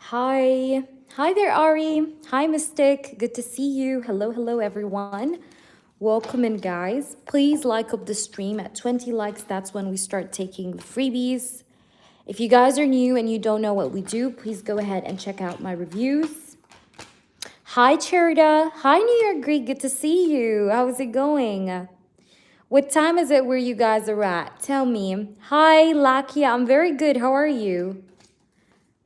Hi. Hi there, Ari. Hi, Mystic. Good to see you. Hello, hello, everyone. Welcome in, guys. Please like up the stream at 20 likes. That's when we start taking the freebies. If you guys are new and you don't know what we do, please go ahead and check out my reviews. Hi, Cherida. Hi, New York Greek. Good to see you. How's it going? What time is it where you guys are at? Tell me. Hi, Lakia. I'm very good. How are you?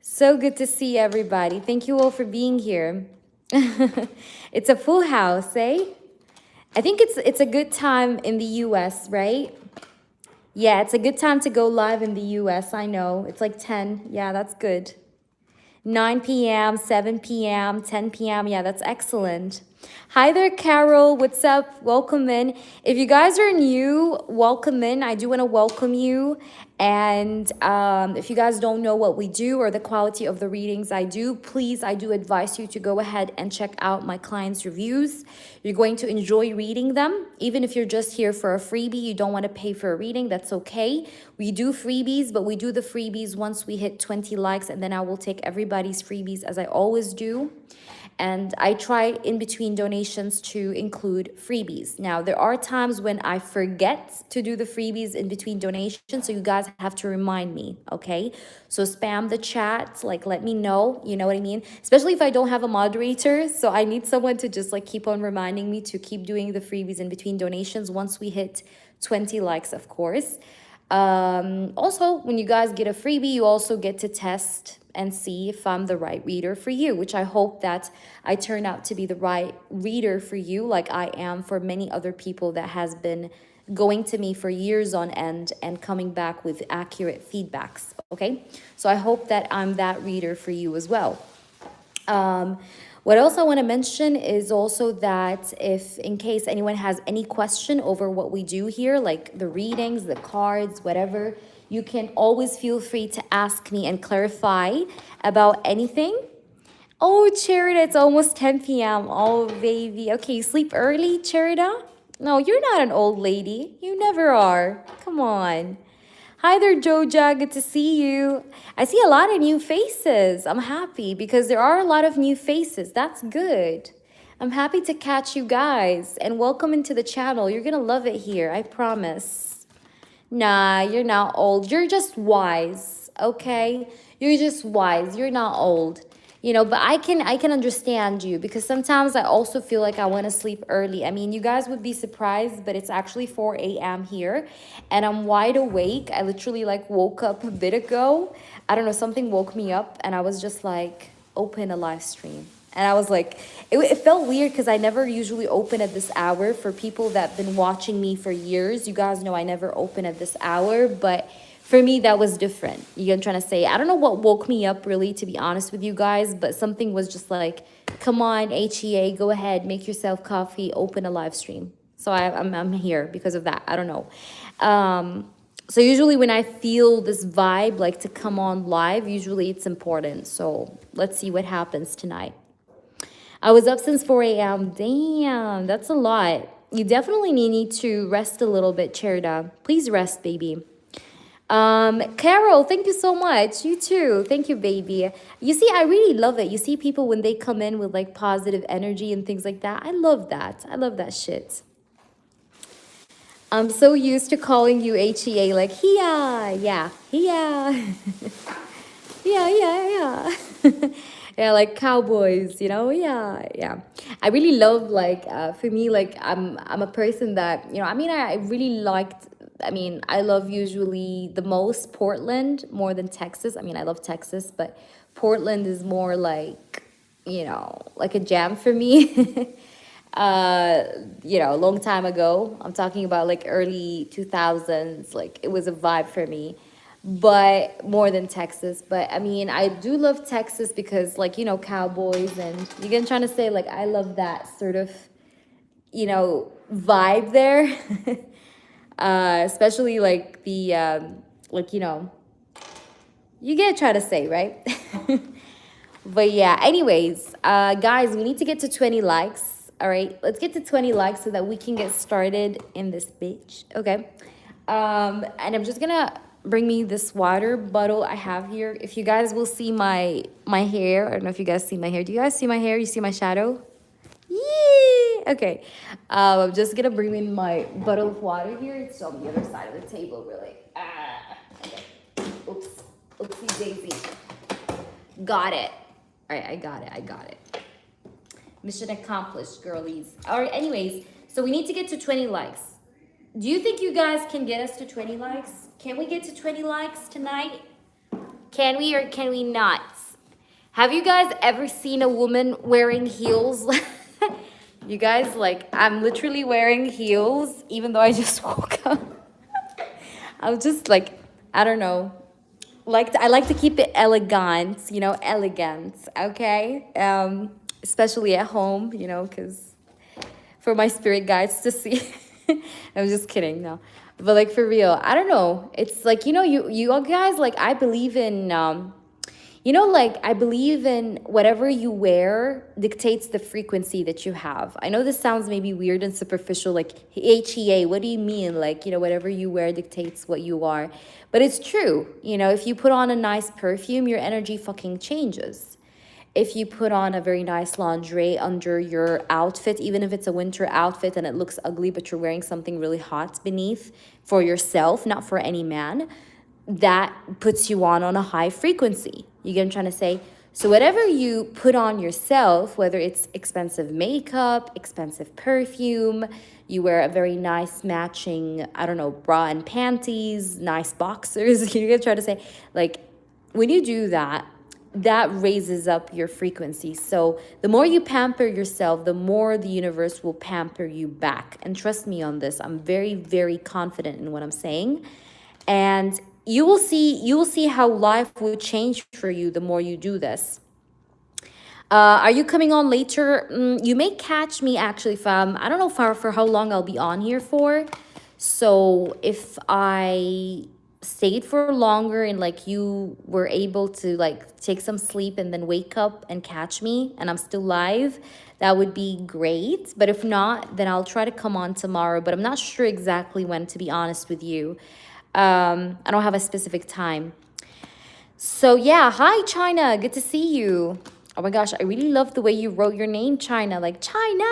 So good to see everybody. Thank you all for being here. It's a full house, eh? I think it's a good time in the US, right? Yeah, it's a good time to go live in the US. I know. It's like 10. Yeah, that's good. 9 p.m., 7 p.m., 10 p.m. Yeah, that's excellent. Hi there, Carol. What's up? Welcome in. If you guys are new, welcome in. I do want to welcome you. And if you guys don't know what we do or the quality of the readings I do, please, I do advise you to go ahead and check out my clients' reviews. You're going to enjoy reading them. Even if you're just here for a freebie, you don't want to pay for a reading, that's okay. We do freebies, but we do the freebies once we hit 20 likes, and then I will take everybody's freebies as I always do. And I try in between donations to include freebies. Now, there are times when I forget to do the freebies in between donations, so you guys have to remind me, okay? So spam the chat, like let me know, you know what I mean? Especially if I don't have a moderator, so I need someone to just like keep on reminding me to keep doing the freebies in between donations once we hit 20 likes, of course. Also, when you guys get a freebie, you also get to test and see if I'm the right reader for you, which I hope that I turn out to be the right reader for you, like I am for many other people that has been going to me for years on end and coming back with accurate feedbacks, okay? So I hope that I'm that reader for you as well. What else I want to mention is also that if in case anyone has any question over what we do here, like the readings, the cards, whatever, you can always feel free to ask me and clarify about anything. Oh, Cherida, it's almost 10 p.m. Oh, baby. Okay, you sleep early, Cherida? No, you're not an old lady. You never are. Come on. Hi there, Joja. Good to see you. I see a lot of new faces. I'm happy because there are a lot of new faces. That's good. I'm happy to catch you guys and welcome into the channel. You're going to love it here. I promise. Nah, you're not old. You're just wise, okay? You're just wise. You're not old. You know, but I can understand you because sometimes I also feel like I want to sleep early. I mean, you guys would be surprised, but it's actually 4 a.m. here and I'm wide awake. I literally like woke up a bit ago. I don't know, something woke me up and I was just like, open a live stream. And I was like, it felt weird because I never usually open at this hour. For people that have been watching me for years, you guys know I never open at this hour, but for me, that was different. You know what I'm trying to say? I don't know what woke me up really, to be honest with you guys, but something was just like, come on, HEA, go ahead, make yourself coffee, open a live stream. So I'm here because of that. I don't know. So usually when I feel this vibe, like to come on live, usually it's important. So let's see what happens tonight. I was up since 4 a.m. Damn, that's a lot. You definitely need to rest a little bit, Cherida. Please rest, baby. Carol, thank you so much. You too. Thank you, baby. You see, I really love it. You see people when they come in with like positive energy and things like that. I love that. I love that shit. I'm so used to calling you HEA, like, yeah, yeah, yeah. Yeah. Yeah, like cowboys, you know? Yeah. I really love, like, for me, like, I'm a person that, you know, I mean, I really liked, I mean, I love usually the most Portland more than Texas. I mean, I love Texas, but Portland is more like, you know, like a jam for me. You know, a long time ago. I'm talking about like early 2000s. Like it was a vibe for me, but more than Texas. But I mean, I do love Texas because like, you know, cowboys and you get trying to say like, I love that sort of, you know, vibe there. Especially like the, like, you know, you get try to say, right? But yeah, anyways, guys, we need to get to 20 likes. All right, let's get to 20 likes so that we can get started in this bitch. Okay. And I'm just gonna bring me this water bottle I have here. If you guys will see my hair, I don't know if you guys see my hair. Do you guys see my hair? You see my shadow? Yeah. Okay. I'm just gonna bring in my bottle of water here. It's on the other side of the table, really. Okay. Oops. Oopsie daisy. Got it. All right, I got it. Mission accomplished, girlies. All right, anyways, so we need to get to 20 likes. Do you think you guys can get us to 20 likes? Can we get to 20 likes tonight? Can we or can we not? Have you guys ever seen a woman wearing heels? You guys, like, I'm literally wearing heels even though I just woke up. I'm just like, I don't know. I like to keep it elegant, you know, elegant, okay? Especially at home, you know, because for my spirit guides to see. I'm just kidding, no. But like for real, I don't know. It's like, you know, you guys, like, I believe in, you know, like, I believe in whatever you wear dictates the frequency that you have. I know this sounds maybe weird and superficial, like, HEA, what do you mean? Like, you know, whatever you wear dictates what you are. But it's true. You know, if you put on a nice perfume, your energy fucking changes. If you put on a very nice lingerie under your outfit, even if it's a winter outfit and it looks ugly, but you're wearing something really hot beneath for yourself, not for any man, that puts you on a high frequency. You get what I'm trying to say? So whatever you put on yourself, whether it's expensive makeup, expensive perfume, you wear a very nice matching, I don't know, bra and panties, nice boxers, you get what I'm trying to say? Like, when you do that, that raises up your frequency. So the more you pamper yourself, the more the universe will pamper you back. And trust me on this. I'm very, very confident in what I'm saying. And you will see how life will change for you the more you do this. Are you coming on later? You may catch me actually from, I don't know for how long I'll be on here for. So if I stayed for longer and like you were able to like take some sleep and then wake up and catch me and I'm still live, that would be great. But if not, then I'll try to come on tomorrow, but I'm not sure exactly when, to be honest with you. I don't have a specific time. So yeah, hi China, good to see you. Oh my gosh, I really love the way you wrote your name, China, like China.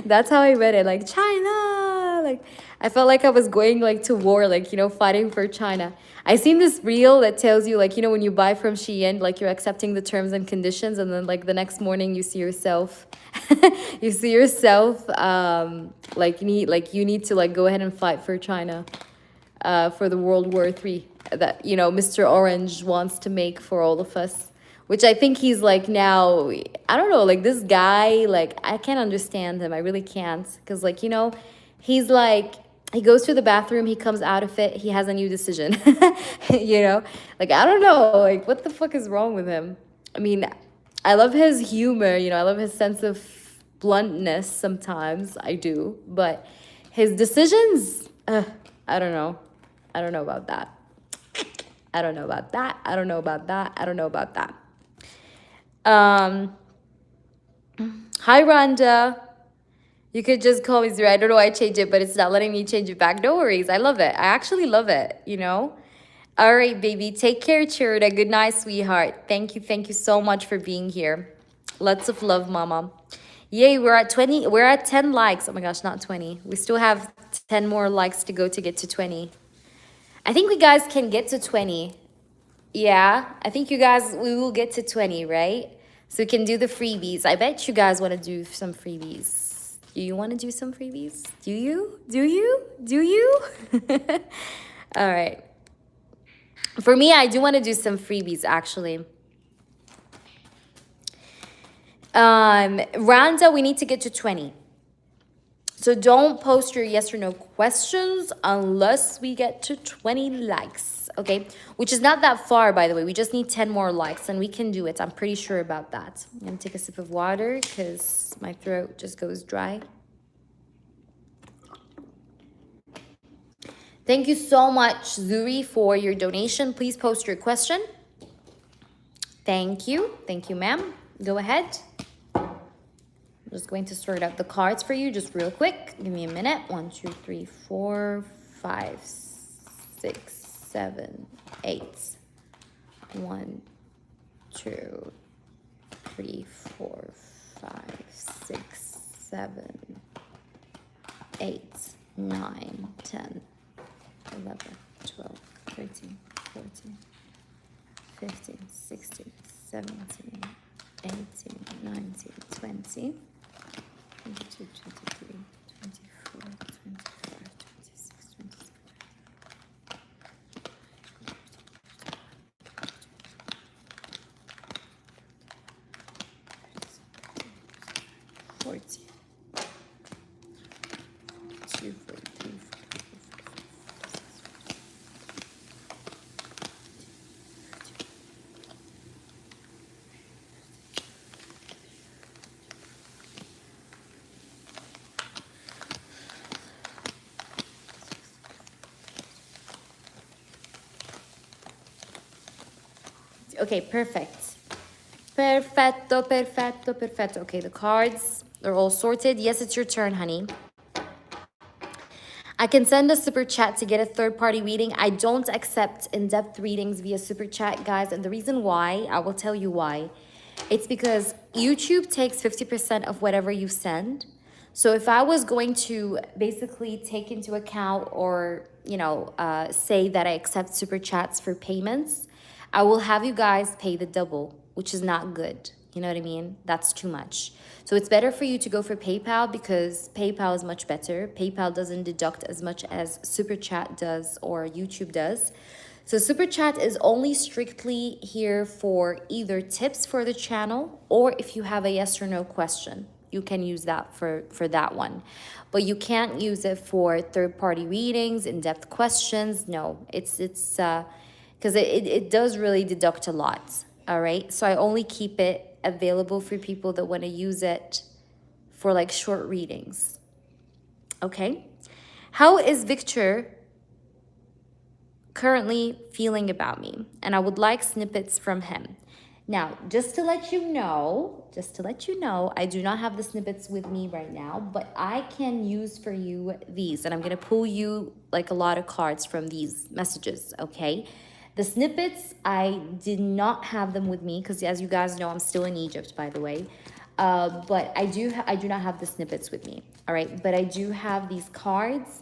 That's how I read it, like China. Like I felt like I was going like to war, like, you know, fighting for China. I seen this reel that tells you, like, you know, when you buy from Shein, like you're accepting the terms and conditions, and then like the next morning you see yourself you see yourself like you need to like go ahead and fight for China, for the World War III that, you know, Mr. Orange wants to make for all of us. Which I think he's like now, I don't know, like this guy, like I can't understand him. I really can't. Because like, you know, he's like, he goes to the bathroom, he comes out of it, he has a new decision. You know, like, I don't know, like what the fuck is wrong with him? I mean, I love his humor, you know, I love his sense of bluntness sometimes, I do. But his decisions, I don't know. I don't know about that. I don't know about that. I don't know about that. I don't know about that. Hi, Rhonda. You could just call me Zira. I don't know why I changed it, but it's not letting me change it back. No worries. I love it. I actually love it, you know? All right, baby. Take care, Chirda. Good night, sweetheart. Thank you. Thank you so much for being here. Lots of love, mama. Yay, we're at 20. We're at 10 likes. Oh my gosh, not 20. We still have 10 more likes to go to get to 20. I think we guys can get to 20. Yeah, I think you guys, we will get to 20, right? So we can do the freebies. I bet you guys want to do some freebies. Do you want to do some freebies? Do you? Do you? Do you? All right. For me, I do want to do some freebies, actually. Rhonda, we need to get to 20. So don't post your yes or no questions unless we get to 20 likes, okay? Which is not that far, by the way. We just need 10 more likes and we can do it. I'm pretty sure about that. I'm gonna take a sip of water because my throat just goes dry. Thank you so much, Zuri, for your donation. Please post your question. Thank you. Thank you, ma'am. Go ahead. I'm just going to sort out the cards for you just real quick. Give me a minute. 1, 2, 3, 4, 5, 6, 7, 8. 1, 2, 3, 4, 5, 6, 7, 8, 9, 10, 11, 12, 13, 14, 15, 16, 17, 18, 19, 20, 22, 23, 24, 25, 26, 27, 40, 2, 43, 44. Okay, perfect. Perfetto, perfetto, perfetto. Okay, the cards are all sorted. Yes, it's your turn, honey. I can send a super chat to get a third-party reading. I don't accept in-depth readings via super chat, guys. And the reason why, I will tell you why. It's because YouTube takes 50% of whatever you send. So if I was going to basically take into account or, say that I accept super chats for payments, I will have you guys pay the double, which is not good. You know what I mean? That's too much. So it's better for you to go for PayPal because PayPal is much better. PayPal doesn't deduct as much as Super Chat does or YouTube does. So Super Chat is only strictly here for either tips for the channel or if you have a yes or no question. You can use that for that one. But you can't use it for third-party readings, in-depth questions. No, it's because it does really deduct a lot. All right, so I only keep it available for people that want to use it for like short readings. Okay, how is Victor currently feeling about me? And I would like snippets from him. Now, just to let you know, I do not have the snippets with me right now, but I can use for you these, and I'm going to pull you like a lot of cards from these messages, okay? The snippets, I did not have them with me because as you guys know, I'm still in Egypt, by the way. But I do not have the snippets with me, all right? But I do have these cards.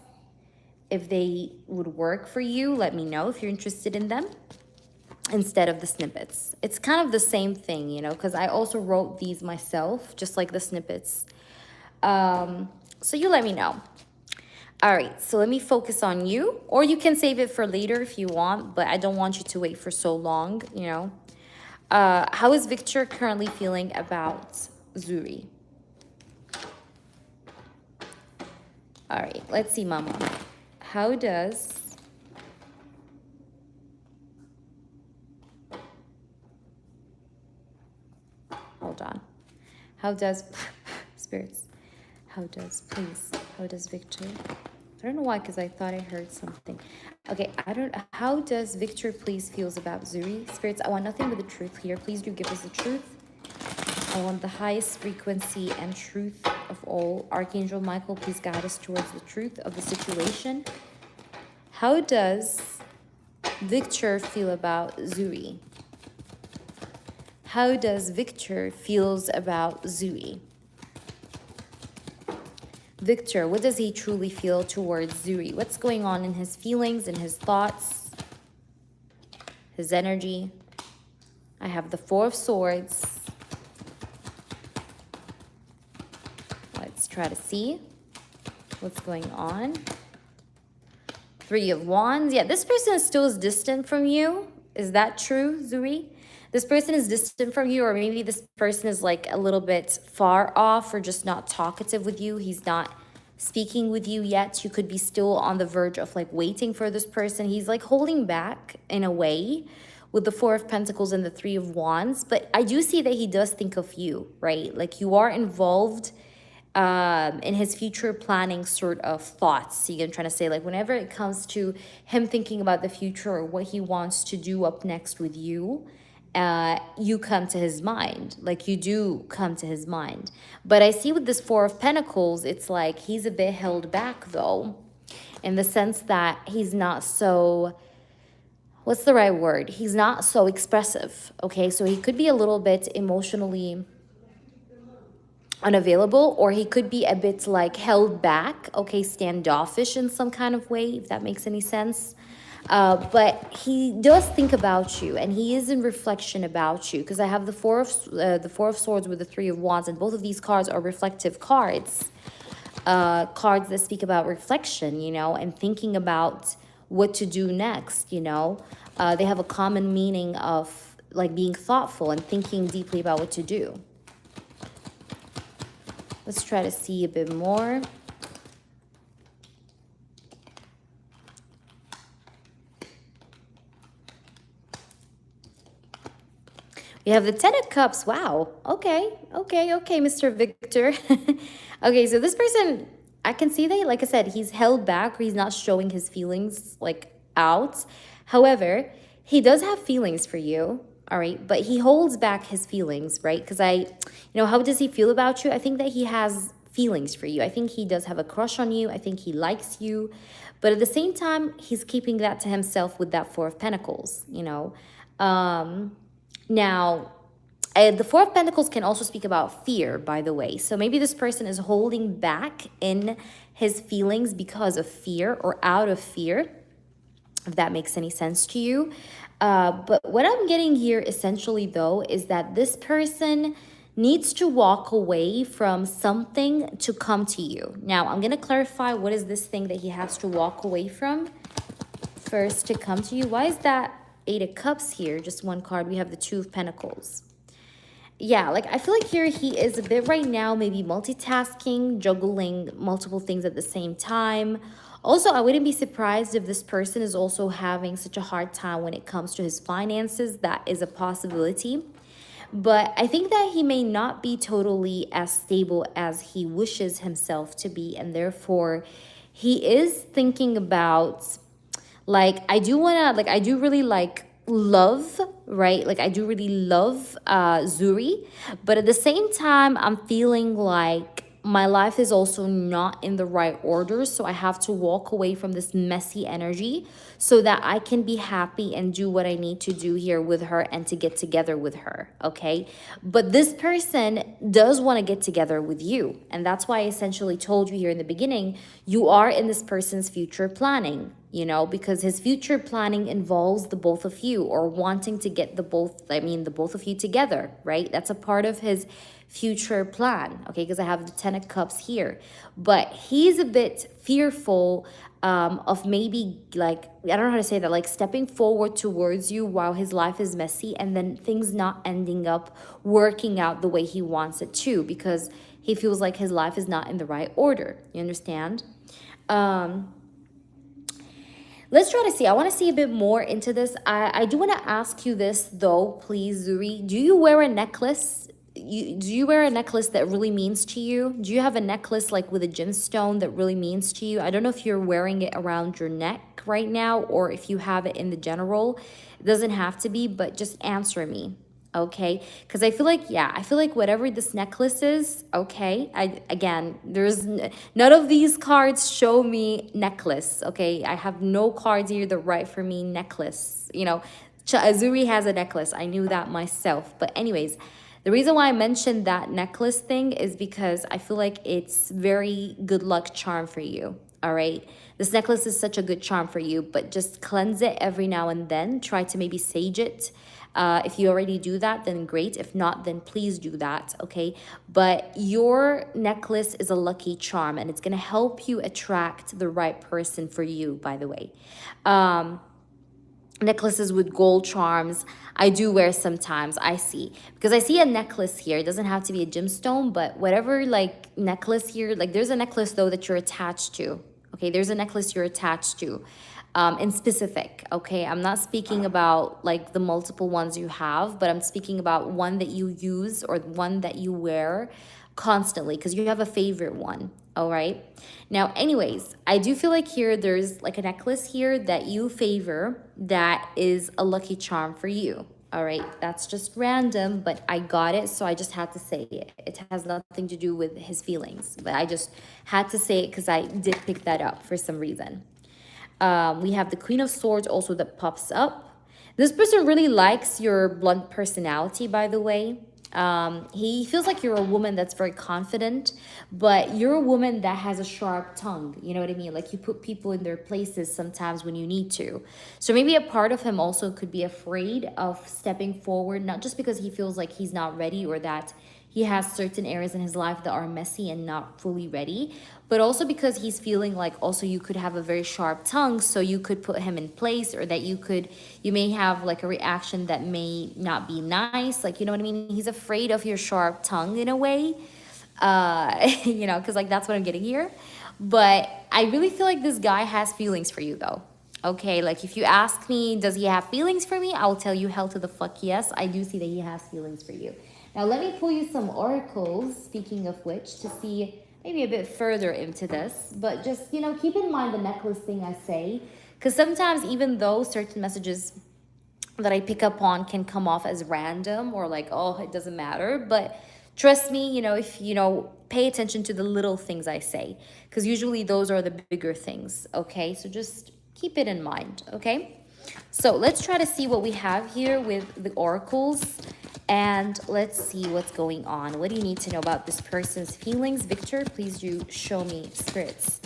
If they would work for you, let me know if you're interested in them instead of the snippets. It's kind of the same thing, because I also wrote these myself, just like the snippets. So you let me know. All right, so let me focus on you, or you can save it for later if you want, but I don't want you to wait for so long, How is Victor currently feeling about Zuri? All right, let's see, Mama. How does... Hold on. How does... Spirits. How does Victor... I don't know why, because I thought I heard something. Okay, how does Victor please feels about Zuri? Spirits, I want nothing but the truth here. Please do give us the truth. I want the highest frequency and truth of all. Archangel Michael, please guide us towards the truth of the situation. How does Victor feel about Zuri? How does Victor feels about Zuri? Victor, what does he truly feel towards Zuri? What's going on in his feelings, in his thoughts, his energy? I have the Four of Swords. Let's try to see what's going on. Three of Wands. Yeah, this person still is distant from you. Is that true, Zuri? This person is distant from you, or maybe this person is like a little bit far off or just not talkative with you. He's not speaking with you yet. You could be still on the verge of like waiting for this person. He's like holding back in a way with the Four of Pentacles and the Three of Wands. But I do see that he does think of you, right? Like you are involved in his future planning sort of thoughts. See, I'm trying to say, like, whenever it comes to him thinking about the future or what he wants to do up next with you, you come to his mind. Like, you do come to his mind. But I see with this Four of Pentacles, it's like he's a bit held back, though. in the sense that he's not so, what's the right word? He's not so expressive, okay? So he could be a little bit emotionally unavailable, or he could be a bit like held back, okay, standoffish in some kind of way, if that makes any sense. But he does think about you, and he is in reflection about you, because I have the four of swords with the three of wands, and both of these cards are reflective cards, cards that speak about reflection, you know, and thinking about what to do next, you know. They have a common meaning of like being thoughtful and thinking deeply about what to do. Let's try to see a bit more. We have the Ten of Cups. Wow. Okay, Mr. Victor. Okay, so this person, I can see that, like I said, he's held back, or he's not showing his feelings like out. However, he does have feelings for you, all right? But he holds back his feelings, right? Because how does he feel about you? I think that he has feelings for you. I think he does have a crush on you. I think he likes you. But at the same time, he's keeping that to himself with that Four of Pentacles, you know? Now, the Four of Pentacles can also speak about fear, by the way. So maybe this person is holding back in his feelings because of fear, or out of fear, if that makes any sense to you. But what I'm getting here essentially, though, is that this person needs to walk away from something to come to you. Now, I'm going to clarify what is this thing that he has to walk away from first to come to you. Why is that Eight of Cups here? Just one card. We have the Two of Pentacles. Yeah, like I feel like here he is a bit right now, maybe multitasking, juggling multiple things at the same time. Also, I wouldn't be surprised if this person is also having such a hard time when it comes to his finances. That is a possibility. But I think that he may not be totally as stable as he wishes himself to be. And therefore, he is thinking about, like, I do really love, right? Like, I do really love Zuri. But at the same time, I'm feeling like my life is also not in the right order. So I have to walk away from this messy energy so that I can be happy and do what I need to do here with her and to get together with her, okay? But this person does want to get together with you. And that's why I essentially told you here in the beginning, you are in this person's future planning, you know, because his future planning involves the both of you, or wanting to get the both of you together, right? That's a part of his future plan, okay? Because I have the Ten of Cups here. But he's a bit fearful of maybe, like, I don't know how to say that, like stepping forward towards you while his life is messy, and then things not ending up working out the way he wants it to, because he feels like his life is not in the right order. You understand? Let's try to see. I want to see a bit more into this. I do want to ask you this, though, please, Zuri. Do you wear a necklace? Do you wear a necklace that really means to you? Do you have a necklace like with a gemstone that really means to you? I don't know if you're wearing it around your neck right now, or if you have it in the general. It doesn't have to be, but just answer me, okay? Because I feel like whatever this necklace is, okay? Again, there's none of these cards show me necklace, okay? I have no cards here that write for me necklace. You know, Azuri has a necklace. I knew that myself. But anyways, the reason why I mentioned that necklace thing is because I feel like it's very good luck charm for you, all right? This necklace is such a good charm for you, but just cleanse it every now and then. Try to maybe sage it. If you already do that, then great. If not, then please do that, okay? But your necklace is a lucky charm, and it's going to help you attract the right person for you, by the way. Necklaces with gold charms, I do wear sometimes. I see, because I see a necklace here. It doesn't have to be a gemstone, but whatever, like, necklace here, like, there's a necklace though that you're attached to, okay? There's a necklace you're attached to in specific, okay? I'm not speaking about like the multiple ones you have, but I'm speaking about one that you use, or one that you wear constantly, because you have a favorite one. All right. Now, anyways, I do feel like here there's like a necklace here that you favor that is a lucky charm for you. All right, that's just random, but I got it, so I just had to say it. It has nothing to do with his feelings, but I just had to say it because I did pick that up for some reason. We have the Queen of Swords also that pops up. This person really likes your blunt personality, by the way. He feels like you're a woman that's very confident, but you're a woman that has a sharp tongue. You know what I mean? Like you put people in their places sometimes when you need to. So maybe a part of him also could be afraid of stepping forward, not just because he feels like he's not ready or that he has certain areas in his life that are messy and not fully ready, but also because he's feeling like also you could have a very sharp tongue, so you could put him in place, or that you may have like a reaction that may not be nice. Like, you know what I mean? He's afraid of your sharp tongue in a way, you know, because like that's what I'm getting here. But I really feel like this guy has feelings for you though. Okay, like if you ask me, does he have feelings for me? I'll tell you hell to the fuck yes. I do see that he has feelings for you. Now, let me pull you some oracles, speaking of which, to see maybe a bit further into this. But just, you know, keep in mind the necklace thing I say. Because sometimes even though certain messages that I pick up on can come off as random or like, oh, it doesn't matter. But trust me, you know, if, you know, pay attention to the little things I say. Because usually those are the bigger things, okay? So just keep it in mind, okay? So let's try to see what we have here with the oracles. And let's see what's going on. What do you need to know about this person's feelings? Victor, please do show me, spirits,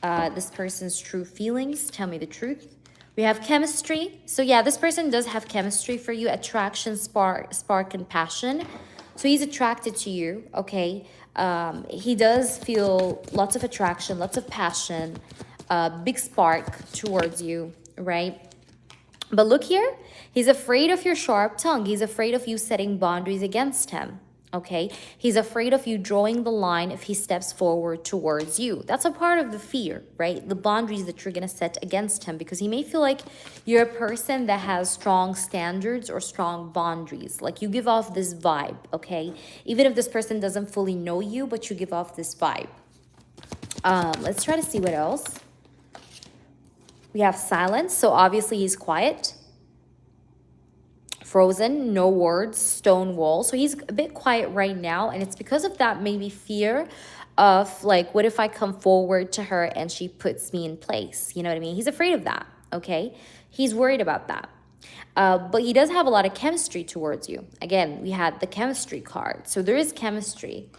this person's true feelings. Tell me the truth. We have chemistry. So yeah, this person does have chemistry for you. Attraction, spark and passion. So he's attracted to you, okay? He does feel lots of attraction, lots of passion, big spark towards you, right? But look here, he's afraid of your sharp tongue. He's afraid of you setting boundaries against him, okay? He's afraid of you drawing the line if he steps forward towards you. That's a part of the fear, right? The boundaries that you're going to set against him, because he may feel like you're a person that has strong standards or strong boundaries. Like you give off this vibe, okay? Even if this person doesn't fully know you, but you give off this vibe. Let's try to see what else. We have silence, so obviously he's quiet. Frozen, no words, stone wall. So he's a bit quiet right now, and it's because of that maybe fear of like, what if I come forward to her and she puts me in place? You know what I mean? He's afraid of that, okay? He's worried about that. But he does have a lot of chemistry towards you. Again, we had the chemistry card. So there is chemistry.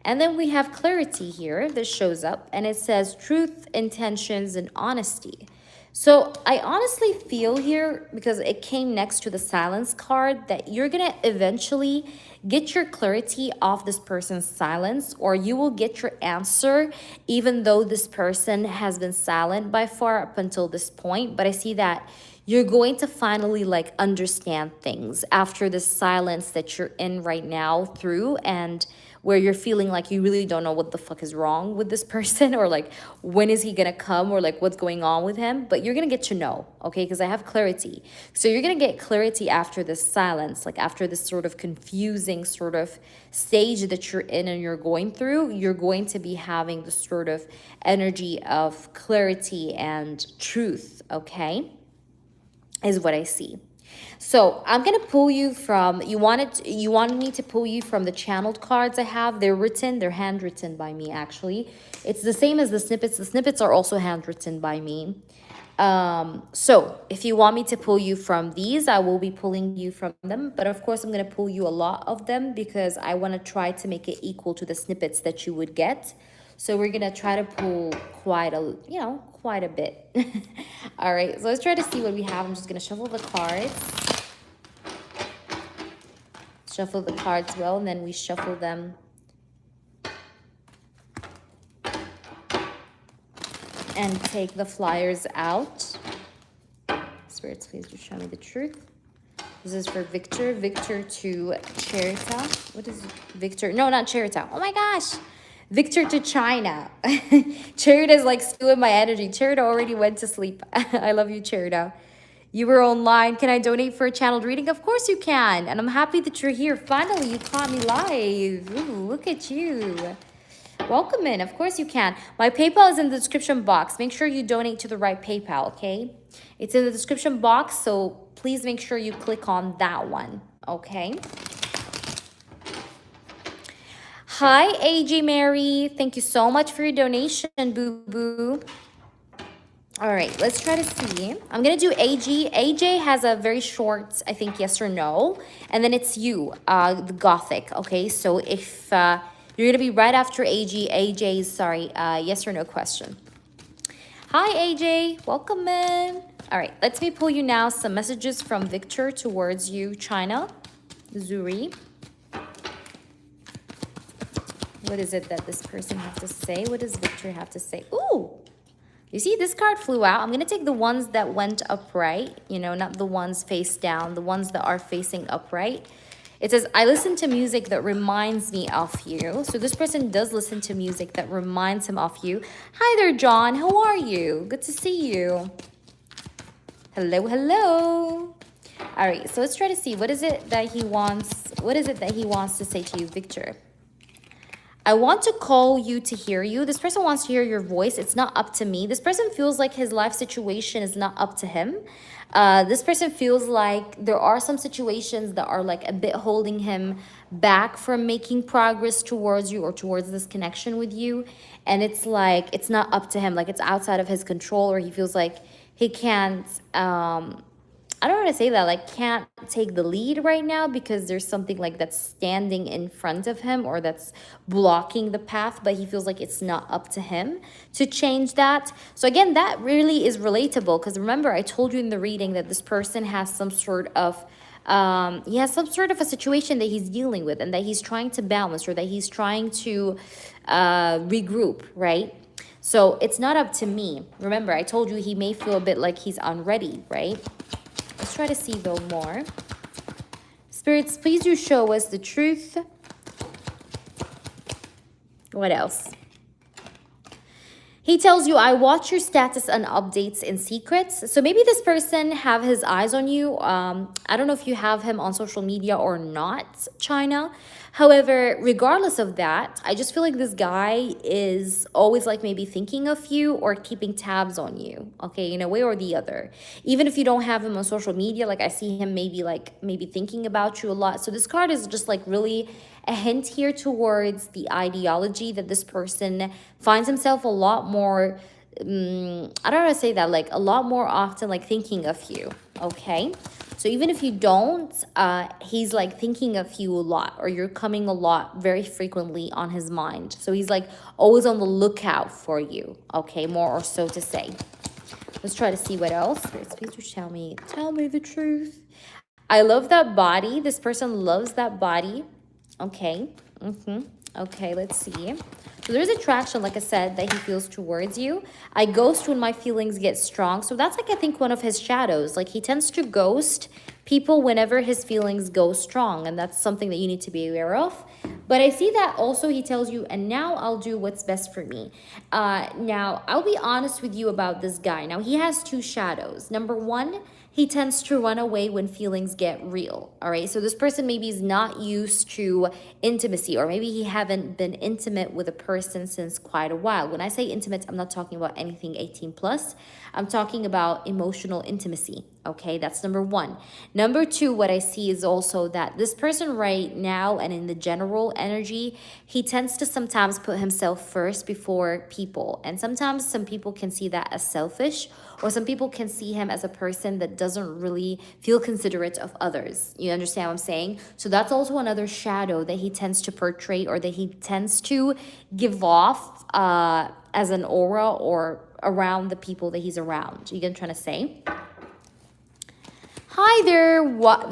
And then we have clarity here that shows up, and it says truth, intentions, and honesty. So I honestly feel here, because it came next to the silence card, that you're going to eventually get your clarity off this person's silence, or you will get your answer even though this person has been silent by far up until this point. But I see that you're going to finally like understand things after the silence that you're in right now through, and where you're feeling like you really don't know what the fuck is wrong with this person, or like when is he gonna come, or like what's going on with him. But you're gonna get to know, okay? Because I have clarity. So you're gonna get clarity after this silence, like after this sort of confusing sort of stage that you're in and you're going through. You're going to be having the sort of energy of clarity and truth, okay? Is what I see. So I'm gonna pull you from, you wanted me to pull you from the channeled cards I have. They're handwritten by me actually. It's the same as the snippets. The snippets are also handwritten by me. So if you want me to pull you from these, I will be pulling you from them. But of course, I'm gonna pull you a lot of them because I wanna try to make it equal to the snippets that you would get. So we're gonna try to pull quite a bit. All right, so let's try to see what we have. I'm just gonna shuffle the cards. Shuffle the cards well, and then we shuffle them. And take the flyers out. Spirits, please do show me the truth. This is for Victor. Victor to Cherita. What is Victor? No, not Cherita. Oh my gosh. Victor to China. Cherita is like stealing my energy. Cherita already went to sleep. I love you, Cherita. You were online. Can I donate for a channeled reading? Of course you can. And I'm happy that you're here. Finally, you caught me live. Ooh, look at you. Welcome in. Of course you can. My PayPal is in the description box. Make sure you donate to the right PayPal, okay? It's in the description box, so please make sure you click on that one, okay? Hi, AJ Mary. Thank you so much for your donation, boo-boo. All right, let's try to see. I'm going to do AG. AJ has a very short, I think, yes or no. And then it's you, the Gothic, okay? So if you're going to be right after AJ's, sorry, yes or no question. Hi, AJ. Welcome in. All right, let me pull you now some messages from Victor towards you, China, Zuri. What is it that this person has to say? What does Victor have to say? Ooh, you see this card flew out. I'm going to take the ones that went upright, you know, not the ones face down, the ones that are facing upright. It says, I listen to music that reminds me of you. So this person does listen to music that reminds him of you. Hi there, John. How are you? Good to see you. Hello, hello. All right, so let's try to see. What is it that he wants? What is it that he wants to say to you, Victor? I want to call you to hear you. This person wants to hear your voice. It's not up to me. This person feels like his life situation is not up to him. This person feels like there are some situations that are like a bit holding him back from making progress towards you or towards this connection with you. And it's like, it's not up to him. Like it's outside of his control, or he feels like he can't, I don't want to say that, like can't take the lead right now because there's something like that's standing in front of him or that's blocking the path, but he feels like it's not up to him to change that. So again, that really is relatable because remember, I told you in the reading that this person has some sort of, he has some sort of a situation that he's dealing with and that he's trying to balance or that he's trying to regroup, right? So it's not up to me. Remember, I told you he may feel a bit like he's unready, right? Let's try to see though more. Spirits, please do show us the truth. What else? He tells you, I watch your status and updates in secrets. So maybe this person have his eyes on you. I don't know if you have him on social media or not, China. However, regardless of that, I just feel like this guy is always like maybe thinking of you or keeping tabs on you, okay, in a way or the other. Even if you don't have him on social media, like I see him maybe thinking about you a lot. So this card is just like really a hint here towards the ideology that this person finds himself a lot more, I don't want to say that, like a lot more often like thinking of you, okay? So even if you don't, he's like thinking of you a lot, or you're coming a lot very frequently on his mind. So he's like always on the lookout for you, okay, more or so to say. Let's try to see what else. Spirits, please do tell me the truth. I love that body. This person loves that body. Okay. Okay, let's see. So there's attraction, like I said, that he feels towards you. I ghost when my feelings get strong. So that's like, I think, one of his shadows. Like he tends to ghost people whenever his feelings go strong. And that's something that you need to be aware of. But I see that also he tells you, and now I'll do what's best for me. Now, I'll be honest with you about this guy. Now, he has two shadows. Number one, he tends to run away when feelings get real, all right? So this person maybe is not used to intimacy, or maybe he haven't been intimate with a person since quite a while. When I say intimate, I'm not talking about anything 18 plus. I'm talking about emotional intimacy, okay? That's number one. Number two, what I see is also that this person right now and in the general energy, he tends to sometimes put himself first before people. And sometimes some people can see that as selfish, or some people can see him as a person that doesn't really feel considerate of others. You understand what I'm saying? So that's also another shadow that he tends to portray, or that he tends to give off as an aura or around the people that he's around. You get what I'm trying to say? Hi there,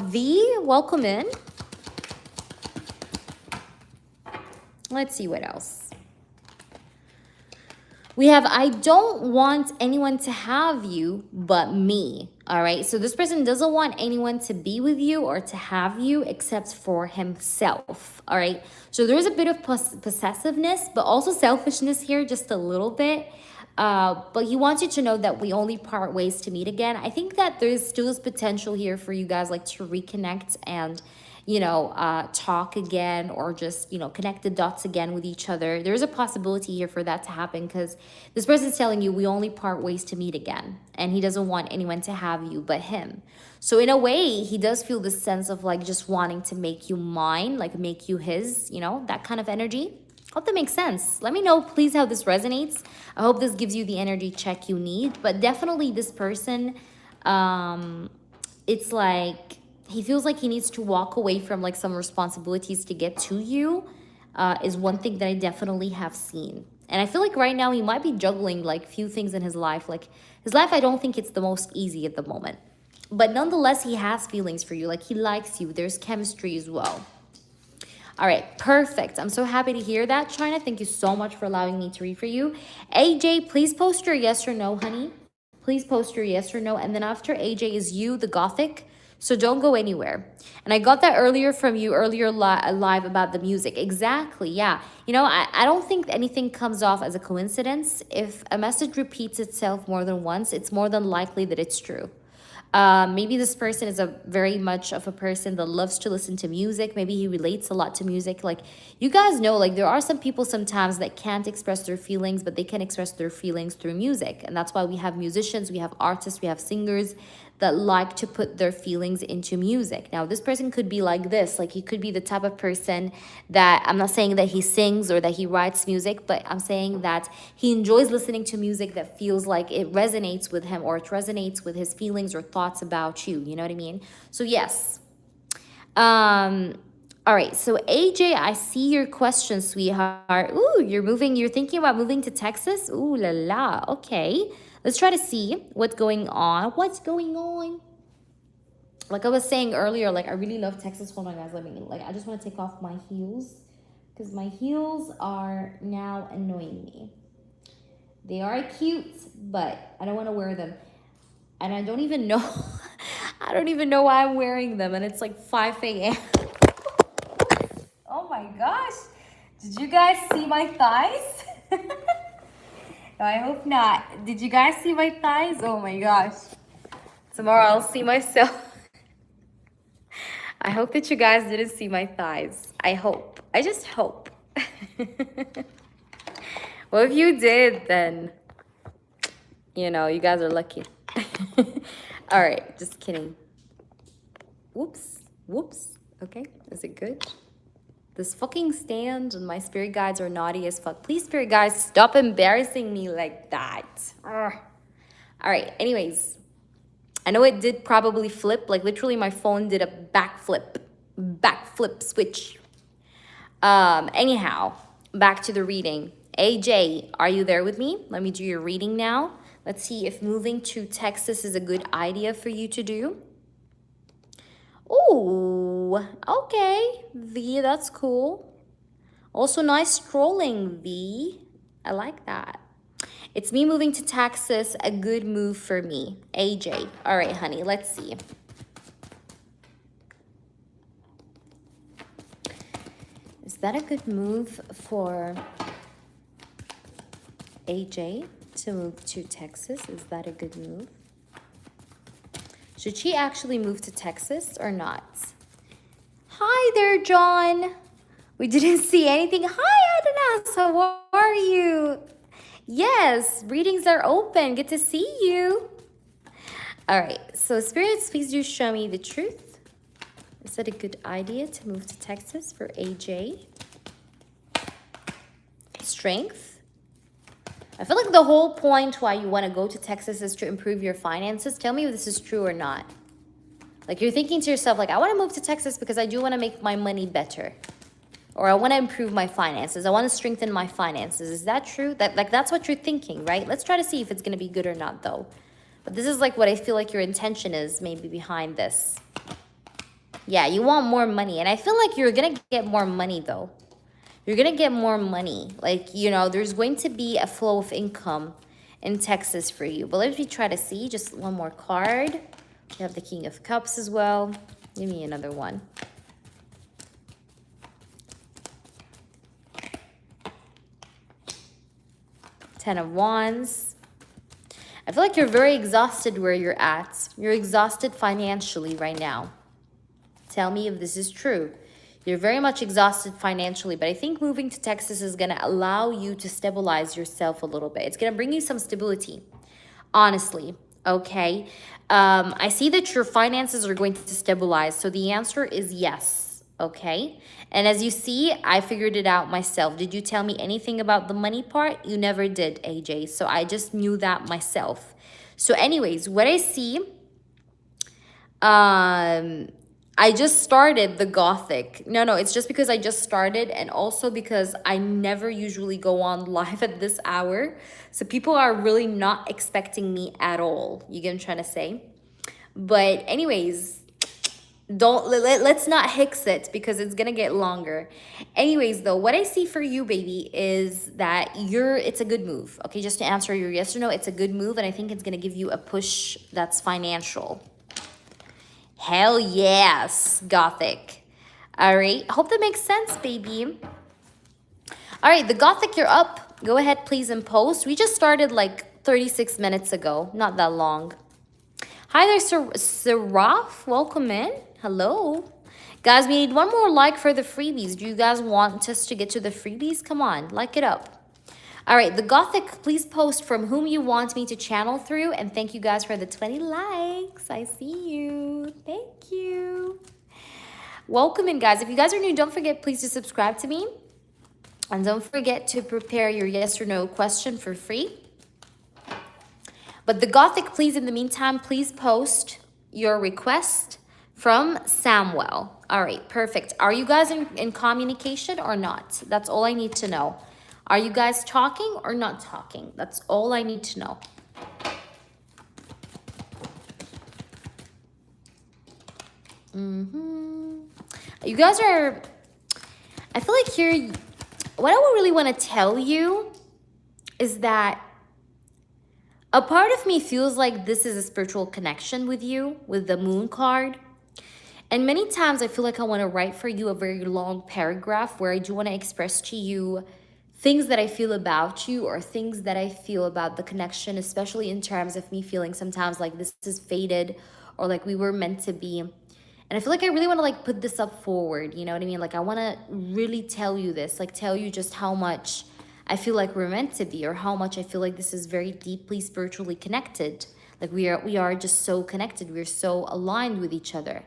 V. Welcome in. Let's see what else. We have, I don't want anyone to have you but me, all right? So this person doesn't want anyone to be with you or to have you except for himself, all right? So there's a bit of possessiveness, but also selfishness here, just a little bit. But he wants you to know that we only part ways to meet again. I think that there's still this potential here for you guys like to reconnect and, talk again, or just, connect the dots again with each other. There's a possibility here for that to happen, because this person's telling you we only part ways to meet again, and he doesn't want anyone to have you but him. So in a way, he does feel this sense of like just wanting to make you mine, like make you his, that kind of energy. Hope that makes sense. Let me know, please, how this resonates. I hope this gives you the energy check you need. But definitely this person, it's like he feels like he needs to walk away from like some responsibilities to get to you, is one thing that I definitely have seen. And I feel like right now he might be juggling like few things in his life. Like his life, I don't think it's the most easy at the moment. But nonetheless, he has feelings for you. Like he likes you. There's chemistry as well. All right, perfect. I'm so happy to hear that, China. Thank you so much for allowing me to read for you. AJ, please post your yes or no, honey. Please post your yes or no. And then after AJ is you, the Gothic. So don't go anywhere. And I got that earlier from you, live about the music. Exactly, yeah. I don't think anything comes off as a coincidence. If a message repeats itself more than once, it's more than likely that it's true. Maybe this person is a very much of a person that loves to listen to music. Maybe he relates a lot to music. Like, you guys know, like, there are some people sometimes that can't express their feelings, but they can express their feelings through music. And that's why we have musicians, we have artists, we have singers that like to put their feelings into music. Now, this person could be like this. Like, he could be the type of person that, I'm not saying that he sings or that he writes music, but I'm saying that he enjoys listening to music that feels like it resonates with him, or it resonates with his feelings or thoughts about you. You know what I mean? So yes. All right, so AJ, I see your question, sweetheart. Ooh, you're thinking about moving to Texas? Ooh la la, okay. Let's try to see what's going on. What's going on? Like I was saying earlier, like I really love Texas. Hold on, guys, I just want to take off my heels, because my heels are now annoying me. They are cute, but I don't want to wear them. And I don't even know, I don't even know why I'm wearing them, and it's like 5 a.m. Oh my gosh. Did you guys see my thighs? No, I hope not. Did you guys see my thighs? Oh my gosh. Tomorrow I'll see myself. I hope that you guys didn't see my thighs. I hope. I just hope. Well, if you did, then, you guys are lucky. All right, just kidding. Whoops. Okay, is it good? This fucking stand and my spirit guides are naughty as fuck. Please, spirit guides, stop embarrassing me like that. Ugh. All right, anyways. I know it did probably flip. Like, literally, my phone did a backflip switch. Anyhow, back to the reading. AJ, are you there with me? Let me do your reading now. Let's see if moving to Texas is a good idea for you to do. Ooh, okay, V, that's cool. Also, nice strolling, V. I like that. It's me moving to Texas, a good move for me. AJ. All right, honey, let's see. Is that a good move for AJ to move to Texas? Is that a good move? Should she actually move to Texas or not? Hi there, John. We didn't see anything. Hi, Adanas. How are you? Yes, readings are open. Good to see you. All right. So, spirits, please do show me the truth. Is that a good idea to move to Texas for AJ? Strength. I feel like the whole point why you want to go to Texas is to improve your finances. Tell me if this is true or not. Like, you're thinking to yourself, like, I want to move to Texas because I do want to make my money better. Or I want to improve my finances. I want to strengthen my finances. Is that true? That's what you're thinking, right? Let's try to see if it's going to be good or not, though. But this is like what I feel like your intention is maybe behind this. Yeah, you want more money. And I feel like you're going to get more money, though. You're going to get more money. Like, there's going to be a flow of income in Texas for you. But let me try to see just one more card. You have the King of Cups as well. Give me another one. Ten of Wands. I feel like you're very exhausted where you're at. You're exhausted financially right now. Tell me if this is true. You're very much exhausted financially, but I think moving to Texas is going to allow you to stabilize yourself a little bit. It's going to bring you some stability, honestly. Okay. I see that your finances are going to stabilize. So the answer is yes. Okay. And as you see, I figured it out myself. Did you tell me anything about the money part? You never did, AJ. So I just knew that myself. So anyways, what I see, I just started the Gothic. No, it's just because I just started, and also because I never usually go on live at this hour. So people are really not expecting me at all. You get what I'm trying to say? But anyways, let's not hicks it because it's gonna get longer. Anyways, though, what I see for you, baby, is that it's a good move. Okay, just to answer your yes or no, it's a good move, and I think it's gonna give you a push that's financial. Hell yes, Gothic. All right, hope that makes sense, baby. All right, the Gothic, you're up. Go ahead, please, and post. We just started like 36 minutes ago, not that long. Hi there, Seraph. Welcome in. Hello. Guys, we need one more like for the freebies. Do you guys want us to get to the freebies? Come on, like it up. All right, the Gothic, please post from whom you want me to channel through. And thank you guys for the 20 likes. I see you. Thank you. Welcome in, guys. If you guys are new, don't forget, please, to subscribe to me. And don't forget to prepare your yes or no question for free. But the Gothic, please, in the meantime, please post your request from Samuel. All right, perfect. Are you guys in communication or not? That's all I need to know. Are you guys talking or not talking? That's all I need to know. You guys are, I feel like here, what I would really want to tell you is that a part of me feels like this is a spiritual connection with you, with the moon card. And many times I feel like I want to write for you a very long paragraph where I do want to express to you things that I feel about you, or things that I feel about the connection, especially in terms of me feeling sometimes like this is fated, or like we were meant to be. And I feel like I really want to like put this up forward, you know what I mean? Like I want to really tell you this, like tell you just how much I feel like we're meant to be, or how much I feel like this is very deeply spiritually connected. Like we are just so connected. We're so aligned with each other.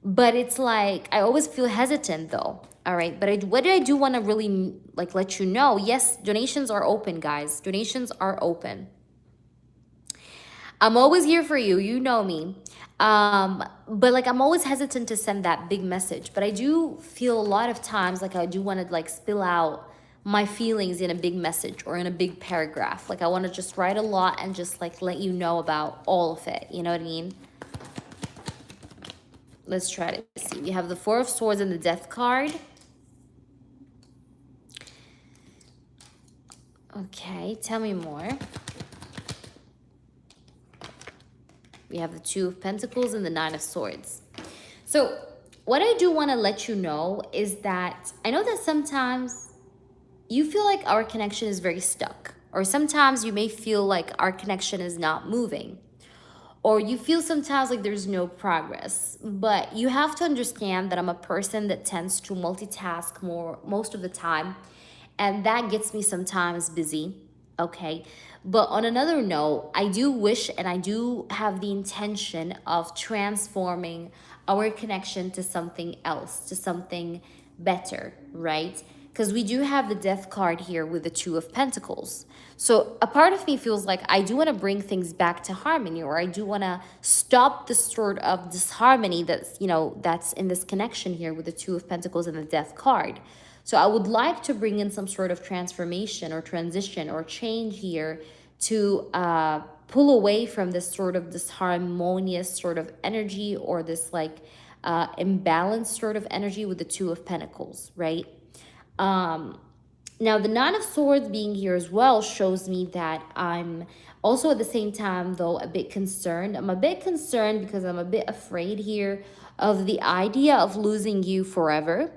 But it's like, I always feel hesitant though. All right. But what I do want to really like let you know, yes, donations are open, guys. Donations are open. I'm always here for you. You know me. But like, I'm always hesitant to send that big message. But I do feel a lot of times like I do want to like spill out my feelings in a big message or in a big paragraph. Like I want to just write a lot and just like let you know about all of it. You know what I mean? Let's try to see. We have the Four of Swords and the Death card. Okay, tell me more. We have the Two of Pentacles and the Nine of Swords. So what I do want to let you know is that I know that sometimes you feel like our connection is very stuck, or sometimes you may feel like our connection is not moving, or you feel sometimes like there's no progress. But you have to understand that I'm a person that tends to multitask most of the time, and that gets me sometimes busy, okay? But on another note, I do wish and I do have the intention of transforming our connection to something else, to something better, right? Because we do have the Death card here with the Two of Pentacles. So a part of me feels like I do want to bring things back to harmony, or I do want to stop this sort of disharmony that's, you know, that's in this connection here with the Two of Pentacles and the Death card. So I would like to bring in some sort of transformation or transition or change here to pull away from this sort of disharmonious sort of energy, or this like imbalanced sort of energy with the Two of Pentacles, right? Now the Nine of Swords being here as well shows me that I'm also at the same time though a bit concerned. I'm a bit concerned because I'm a bit afraid here of the idea of losing you forever.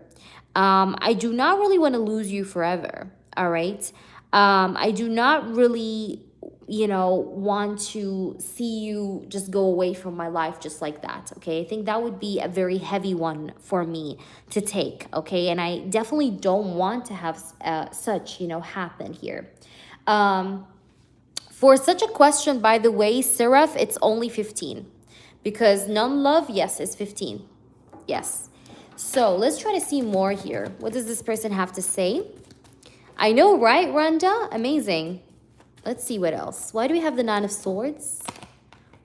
I do not really want to lose you forever, all right? I do not really you know, want to see you just go away from my life just like that, okay? I think that would be a very heavy one for me to take, okay? And I definitely don't want to have such, you know, happen here. For such a question, by the way, Seraph, it's only 15. Because non-love, yes, is 15. Yes. So let's try to see more here. What does this person have to say? I know, right, Rhonda? Amazing. Let's see what else. Why do we have the Nine of Swords?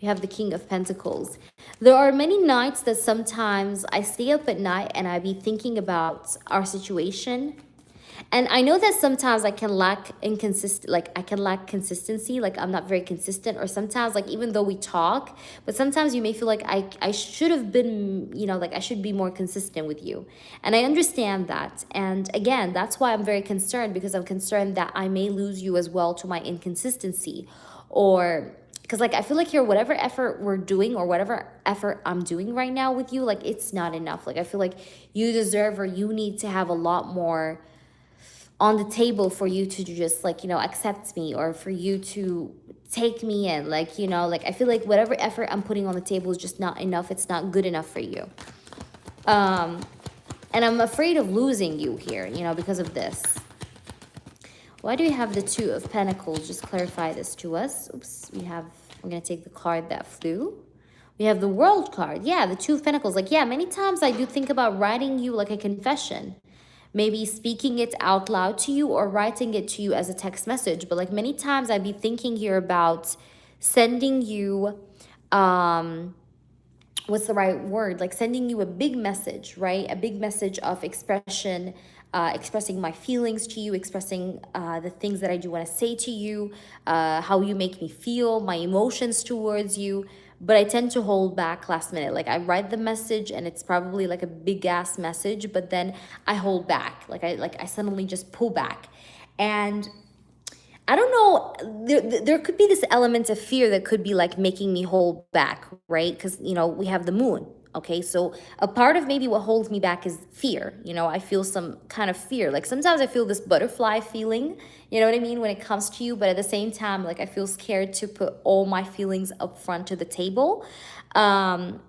We have the King of Pentacles. There are many nights that sometimes I stay up at night and I be thinking about our situation. And I know that sometimes I can lack consistency, like I'm not very consistent, or sometimes like even though we talk, but sometimes you may feel like I should have been, you know, like I should be more consistent with you. And I understand that. And again, that's why I'm very concerned, because I'm concerned that I may lose you as well to my inconsistency, or because like I feel like here, whatever effort we're doing or whatever effort I'm doing right now with you, like it's not enough. Like I feel like you deserve, or you need to have a lot more on the table for you to just like, you know, accept me, or for you to take me in. Like, you know, like I feel like whatever effort I'm putting on the table is just not enough. It's not good enough for you. And I'm afraid of losing you here, you know, because of this. Why do we have the Two of Pentacles? Just clarify this to us. Oops, I'm going to take the card that flew. We have the World card. Yeah, the Two of Pentacles. Like, yeah, many times I do think about writing you like a confession. Maybe speaking it out loud to you or writing it to you as a text message. But like many times I'd be thinking here about sending you, what's the right word? Like sending you a big message, right? A big message of expression, expressing my feelings to you, expressing the things that I do want to say to you, how you make me feel, my emotions towards you. But I tend to hold back last minute. Like I write the message and it's probably like a big ass message, but then I hold back. I suddenly just pull back. And I don't know, there could be this element of fear that could be like making me hold back, right? Because, you know, we have the moon. Okay, so a part of maybe what holds me back is fear. You know, I feel some kind of fear. Like sometimes I feel this butterfly feeling, you know what I mean, when it comes to you. But at the same time, like I feel scared to put all my feelings up front to the table. And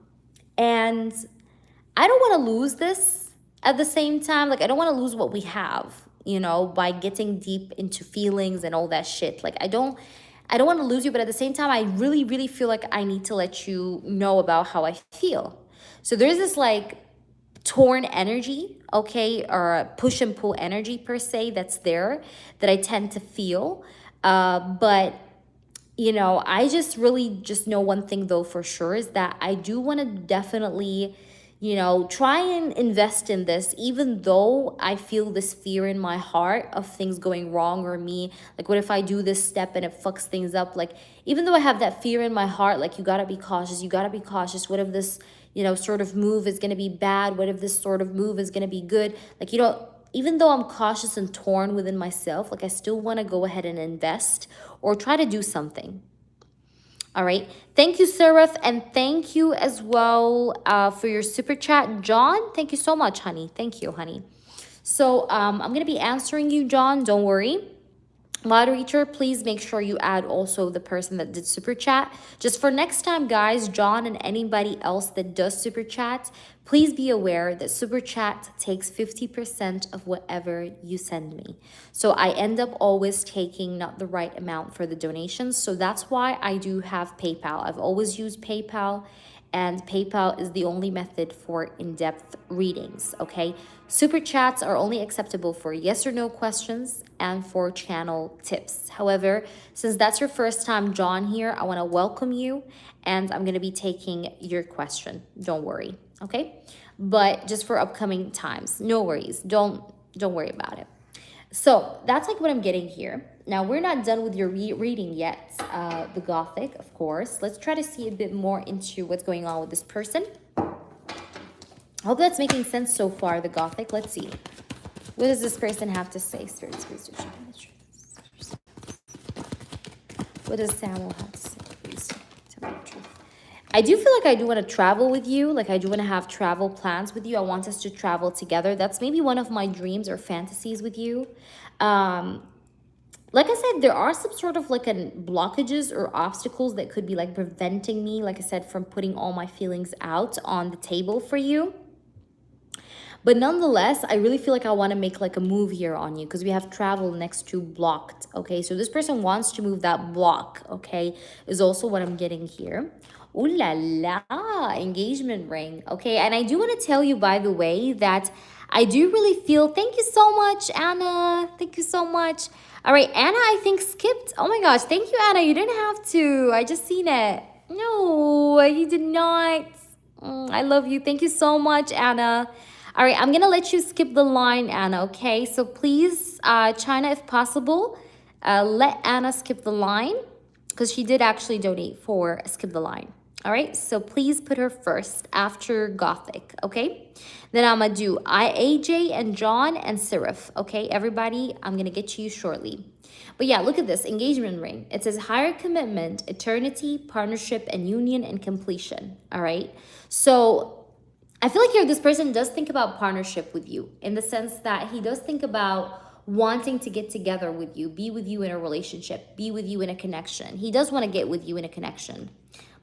I don't want to lose this at the same time. Like I don't want to lose what we have, you know, by getting deep into feelings and all that shit. Like I don't want to lose you, but at the same time, I really, really feel like I need to let you know about how I feel. So there's this like torn energy, okay, or a push and pull energy per se that's there that I tend to feel. But, you know, I just really just know one thing though for sure is that I do want to definitely, you know, try and invest in this, even though I feel this fear in my heart of things going wrong, or me, like, what if I do this step and it fucks things up? Like, even though I have that fear in my heart, like, you gotta be cautious, what if this, you know, sort of move is gonna be bad? What if this sort of move is gonna be good? Like, you know, even though I'm cautious and torn within myself, like, I still wanna go ahead and invest or try to do something. All right. Thank you, Seraph. And thank you as well for your super chat. John, thank you so much, honey. Thank you, honey. So I'm going to be answering you, John. Don't worry. Moderator, please make sure you add also the person that did super chat. Just for next time, guys, John and anybody else that does super chat, please be aware that super chat takes 50% of whatever you send me. So I end up always taking not the right amount for the donations. So that's why I do have PayPal. I've always used PayPal, and PayPal is the only method for in-depth readings, okay? Super chats are only acceptable for yes or no questions and for channel tips. However, since that's your first time, John, here, I want to welcome you, and I'm going to be taking your question. Don't worry, okay? But just for upcoming times, no worries. Don't worry about it. So that's like what I'm getting here. Now, we're not done with your reading yet, the Gothic, of course. Let's try to see a bit more into what's going on with this person. I hope that's making sense so far, the Gothic. Let's see. What does this person have to say? What does Samuel have to say? Please tell me the truth. I do feel like I do want to travel with you. Like I do want to have travel plans with you. I want us to travel together. That's maybe one of my dreams or fantasies with you. Like I said, there are some sort of like blockages or obstacles that could be like preventing me, like I said, from putting all my feelings out on the table for you. But nonetheless, I really feel like I want to make like a move here on you because we have travel next to blocked, okay? So this person wants to move that block, okay, is also what I'm getting here. Ooh la la, engagement ring, okay? And I do want to tell you, by the way, that I do really feel, thank you so much, Anna. Thank you so much. All right, Anna, I think skipped. Oh my gosh, thank you, Anna. You didn't have to. I just seen it. No, you did not. I love you. Thank you so much, Anna. All right, I'm gonna let you skip the line, Anna, okay? So please, China, if possible, let Anna skip the line because she did actually donate for skip the line. All right, so please put her first after Gothic, okay? Then I'm gonna do AJ and John and Seraph, okay? Everybody, I'm gonna get to you shortly. But yeah, look at this engagement ring. It says higher commitment, eternity, partnership, and union and completion, all right? So I feel like here this person does think about partnership with you in the sense that he does think about wanting to get together with you, be with you in a relationship, be with you in a connection. He does want to get with you in a connection.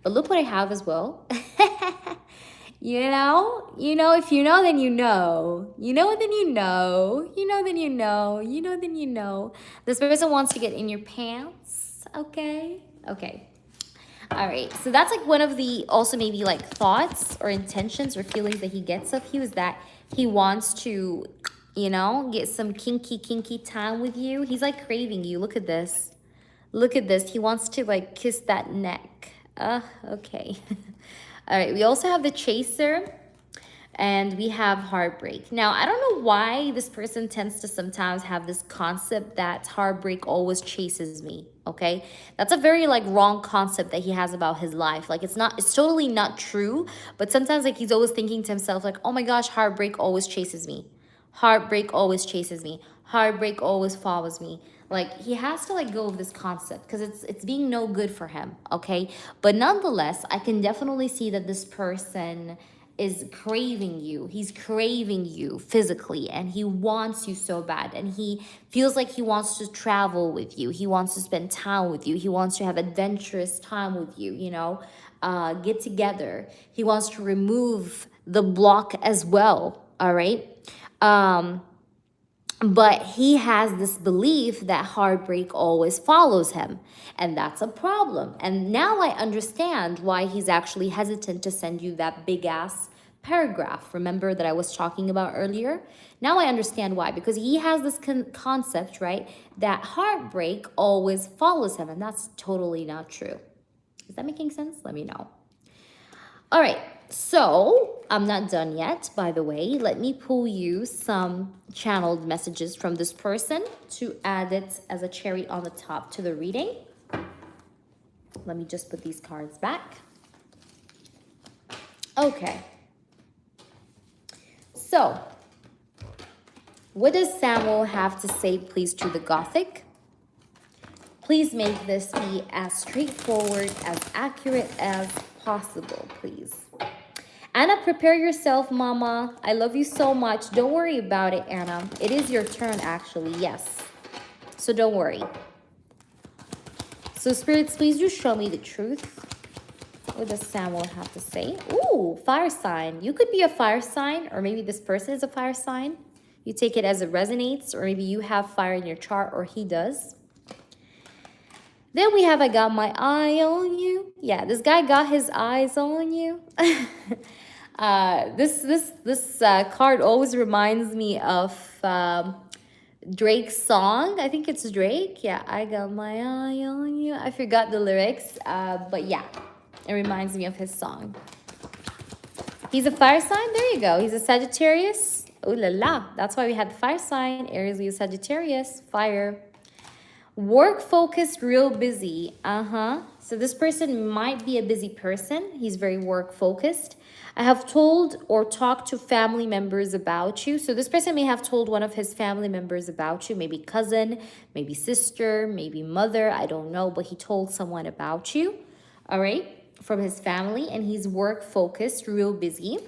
But look what I have as well. You know, if you know, then you know. You know, then you know. You know, then you know. You know, then you know. This person wants to get in your pants. Okay. Okay. All right, so that's like one of the also maybe like thoughts or intentions or feelings that he gets of you is that he wants to, you know, get some kinky time with you. He's like craving you. Look at this. Look at this. He wants to like kiss that neck. Okay. All right, we also have the chaser. And we have heartbreak. Now, I don't know why this person tends to sometimes have this concept that heartbreak always chases me, okay? That's a very like wrong concept that he has about his life. Like it's totally not true, but sometimes like he's always thinking to himself like, oh my gosh, heartbreak always chases me. Heartbreak always chases me. Heartbreak always follows me. Like he has to like go with this concept because it's being no good for him, okay? But nonetheless, I can definitely see that this person is craving you. He's craving you physically and he wants you so bad and he feels like he wants to travel with you. He wants to spend time with you. He wants to have adventurous time with you, you know, get together. He wants to remove the block as well, all right? But he has this belief that heartbreak always follows him. And that's a problem. And now I understand why he's actually hesitant to send you that big ass paragraph. Remember that I was talking about earlier? Now I understand why. Because he has this concept, right? That heartbreak always follows him. And that's totally not true. Is that making sense? Let me know. All right. So I'm not done yet, by the way. Let me pull you some channeled messages from this person to add it as a cherry on the top to the reading. Let me just put these cards back. Okay. So what does Samuel have to say, please, to the Gothic? Please make this be as straightforward, as accurate as possible, please. Anna, prepare yourself, mama. I love you so much. Don't worry about it, Anna. It is your turn, actually. Yes. So don't worry. So spirits, please do show me the truth. What does Samuel have to say? Ooh, fire sign. You could be a fire sign, or maybe this person is a fire sign. You take it as it resonates, or maybe you have fire in your chart, or he does. Then we have, I got my eye on you. Yeah, this guy got his eyes on you. This card always reminds me of Drake's song. I think it's Drake. Yeah, I got my eye on you. I forgot the lyrics, but yeah, it reminds me of his song. He's a fire sign. There you go. He's a Sagittarius. Ooh la la. That's why we had the fire sign. Aries, Leo, Sagittarius. Fire. Work focused, real busy. So this person might be a busy person. He's very work focused. I have told or talked to family members about you. So this person may have told one of his family members about you, maybe cousin, maybe sister, maybe mother. I don't know, but he told someone about you. All right, from his family, and he's work focused, real busy.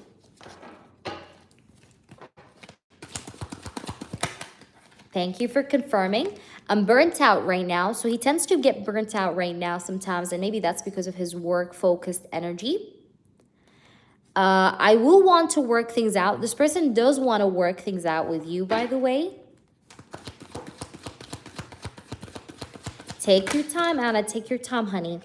Thank you for confirming. I'm burnt out right now. So he tends to get burnt out right now sometimes, and maybe that's because of his work-focused energy. I will want to work things out. This person does want to work things out with you, by the way. Take your time, Anna. Take your time, honey.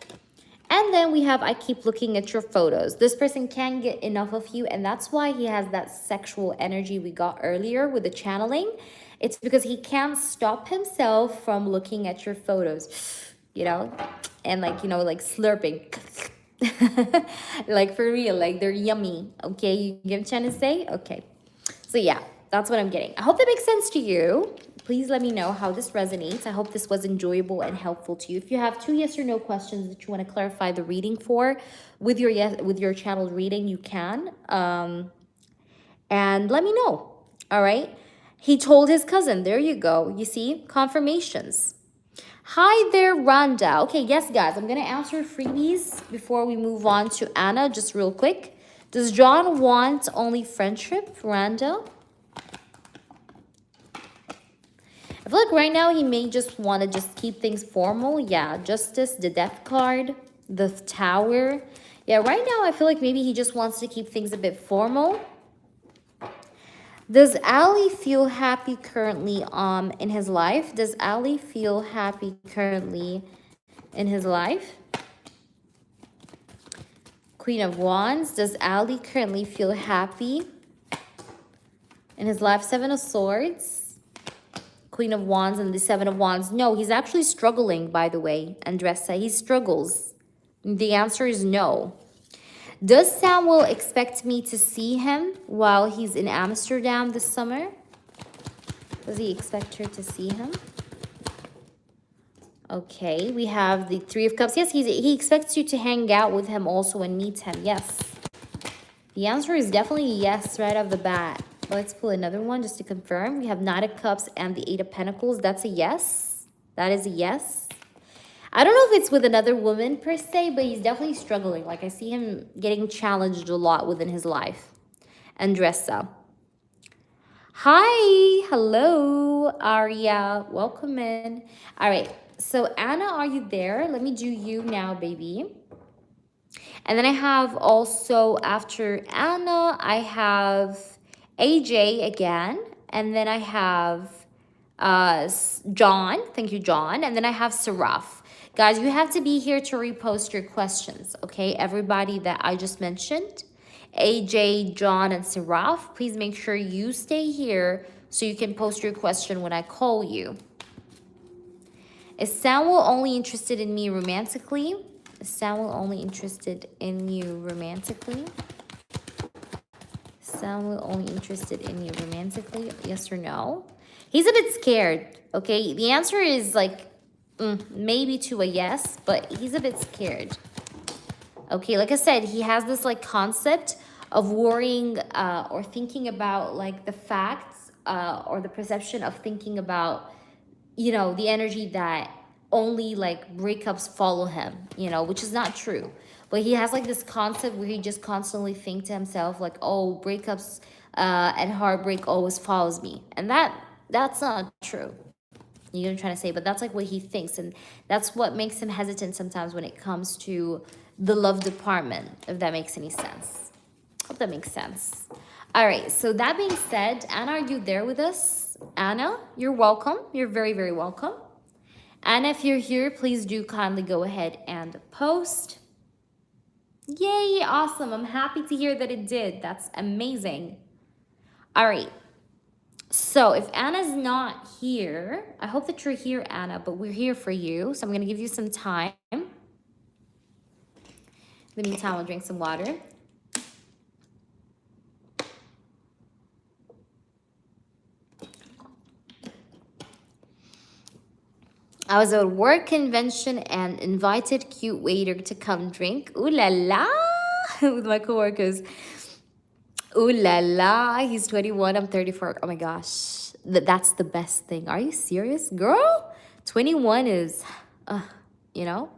And then we have, I keep looking at your photos. This person can't get enough of you, and that's why he has that sexual energy we got earlier with the channeling. It's because he can't stop himself from looking at your photos, you know, and like, you know, like slurping. Like for real, like they're yummy. Okay, you get what I'm trying to say? Okay. So yeah, that's what I'm getting. I hope that makes sense to you. Please let me know how this resonates. I hope this was enjoyable and helpful to you. If you have 2 yes or no questions that you want to clarify the reading for with your channeled reading, you can. And let me know. All right. He told his cousin. There you go. You see? Confirmations. Hi there, Rhonda. Okay, yes, guys. I'm going to answer freebies before we move on to Anna, just real quick. Does John want only friendship, Rhonda? I feel like right now he may just want to just keep things formal. Yeah, Justice, the Death card, the Tower. Yeah, right now I feel like maybe he just wants to keep things a bit formal. Does Ali feel happy currently in his life? Does Ali feel happy currently in his life? Queen of Wands. Does Ali currently feel happy in his life? Seven of Swords. Queen of Wands and the Seven of Wands. No, he's actually struggling, by the way, Andressa. He struggles. The answer is no. Does Samuel expect me to see him while he's in Amsterdam this summer? Does he expect her to see him? Okay, we have the Three of Cups. Yes, he expects you to hang out with him also and meet him. Yes. The answer is definitely yes right off the bat. Let's pull another one just to confirm. We have Knight of Cups and the Eight of Pentacles. That's a yes. That is a yes. I don't know if it's with another woman per se, but he's definitely struggling. Like I see him getting challenged a lot within his life. Andressa. Hi. Hello, Aria. Welcome in. All right. So Anna, are you there? Let me do you now, baby. And then I have also after Anna, I have AJ again. And then I have John. Thank you, John. And then I have Seraph. Guys, you have to be here to repost your questions, okay? Everybody that I just mentioned, AJ, John, and Seraph, please make sure you stay here so you can post your question when I call you. Is Samuel only interested in me romantically? Is Samuel only interested in you romantically? Samuel only interested in you romantically? Yes or no? He's a bit scared, okay? The answer is like maybe to a yes, but he's a bit scared. Okay, like I said, he has this like concept of worrying or thinking about like the facts or the perception of thinking about, you know, the energy that only like breakups follow him, you know, which is not true. But he has like this concept where he just constantly think to himself like, oh, breakups and heartbreak always follows me. And that's not true. You know what I'm trying to say? But that's like what he thinks. And that's what makes him hesitant sometimes when it comes to the love department, if that makes any sense. Hope that makes sense. All right. So that being said, Anna, are you there with us? Anna, you're welcome. You're very, very welcome. And if you're here, please do kindly go ahead and post. Yay, awesome. I'm happy to hear that it did. That's amazing. All right. So if Anna's not here, I hope that you're here, Anna, but we're here for you. So I'm going to give you some time. In the meantime, I'll drink some water. I was at a work convention and invited cute waiter to come drink. Ooh la la, with my coworkers. Ooh la la, he's 21, I'm 34. Oh my gosh, that's the best thing. Are you serious, girl? 21 is, you know?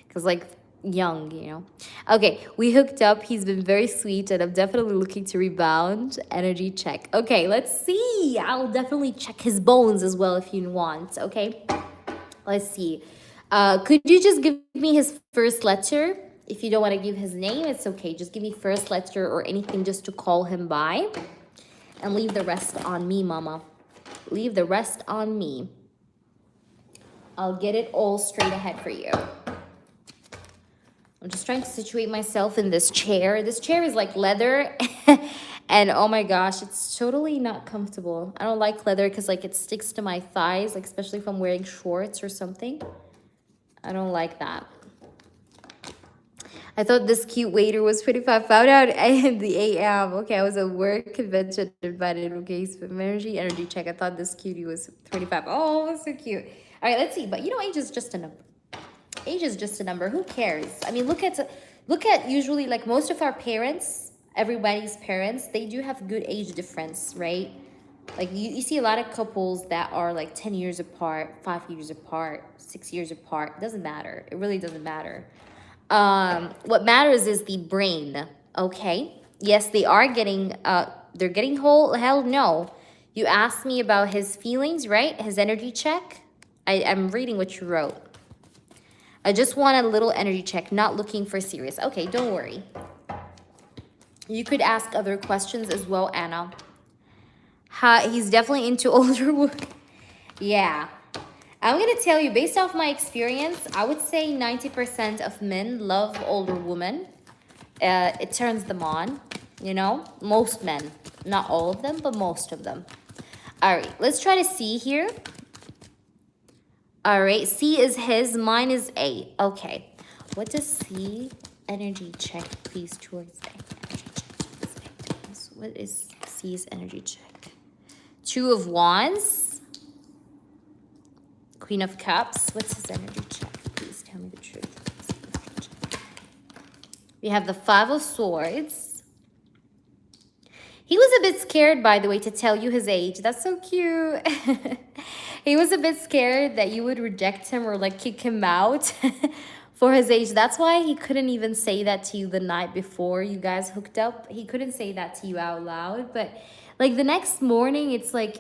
Because like young, you know. Okay, we hooked up. He's been very sweet, and I'm definitely looking to rebound. Energy check. Okay, let's see. I'll definitely check his bones as well if you want. Okay, let's see. Could you just give me his first letter? If you don't want to give his name, it's okay. Just give me first letter or anything just to call him by, and leave the rest on me, mama. Leave the rest on me. I'll get it all straight ahead for you. I'm just trying to situate myself in this chair. This chair is like leather. And oh my gosh, it's totally not comfortable. I don't like leather because like it sticks to my thighs, like especially if I'm wearing shorts or something. I don't like that. I thought this cute waiter was 25. Found out in the AM. Okay, I was at work convention invited. Okay, so energy check. I thought this cutie was 25. Oh, that's so cute. All right, let's see. But you know, age is just a number. Age is just a number. Who cares? I mean, look at usually like most of our parents, everybody's parents, they do have good age difference, right? Like you see a lot of couples that are like 10 years apart, 5 years apart, 6 years apart. It doesn't matter. It really doesn't matter. What matters is the brain. Okay. Yes, they are getting they're getting whole. Hell no. You asked me about his feelings, right? His energy check. I'm reading what you wrote. I just want a little energy check, not looking for serious. Okay, don't worry. You could ask other questions as well, Anna. He's definitely into older women. Yeah. I'm going to tell you, based off my experience, I would say 90% of men love older women. It turns them on, you know? Most men. Not all of them, but most of them. All right, let's try to see here. All right, C is his, mine is A. Okay, what does C energy check, please, towards A? Energy check. What is C's energy check? Two of Wands. Queen of Cups. What's his energy check? Please tell me the truth. We have the Five of Swords. He was a bit scared, by the way, to tell you his age. That's so cute. He was a bit scared that you would reject him or like kick him out for his age. That's why he couldn't even say that to you the night before you guys hooked up. He couldn't say that to you out loud. But like the next morning, it's like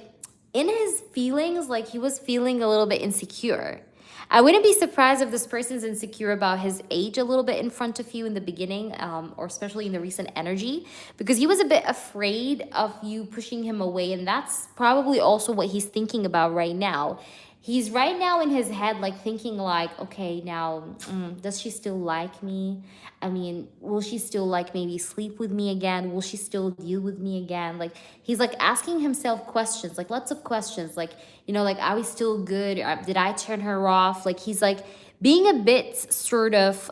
in his feelings, like he was feeling a little bit insecure. I wouldn't be surprised if this person's insecure about his age a little bit in front of you in the beginning, or especially in the recent energy, because he was a bit afraid of you pushing him away. And that's probably also what he's thinking about right now. He's right now in his head, like thinking like, okay, now, does she still like me? I mean, will she still like maybe sleep with me again? Will she still deal with me again? Like, he's like asking himself questions, like lots of questions, like, you know, like, are we still good? Did I turn her off? Like, he's like being a bit sort of,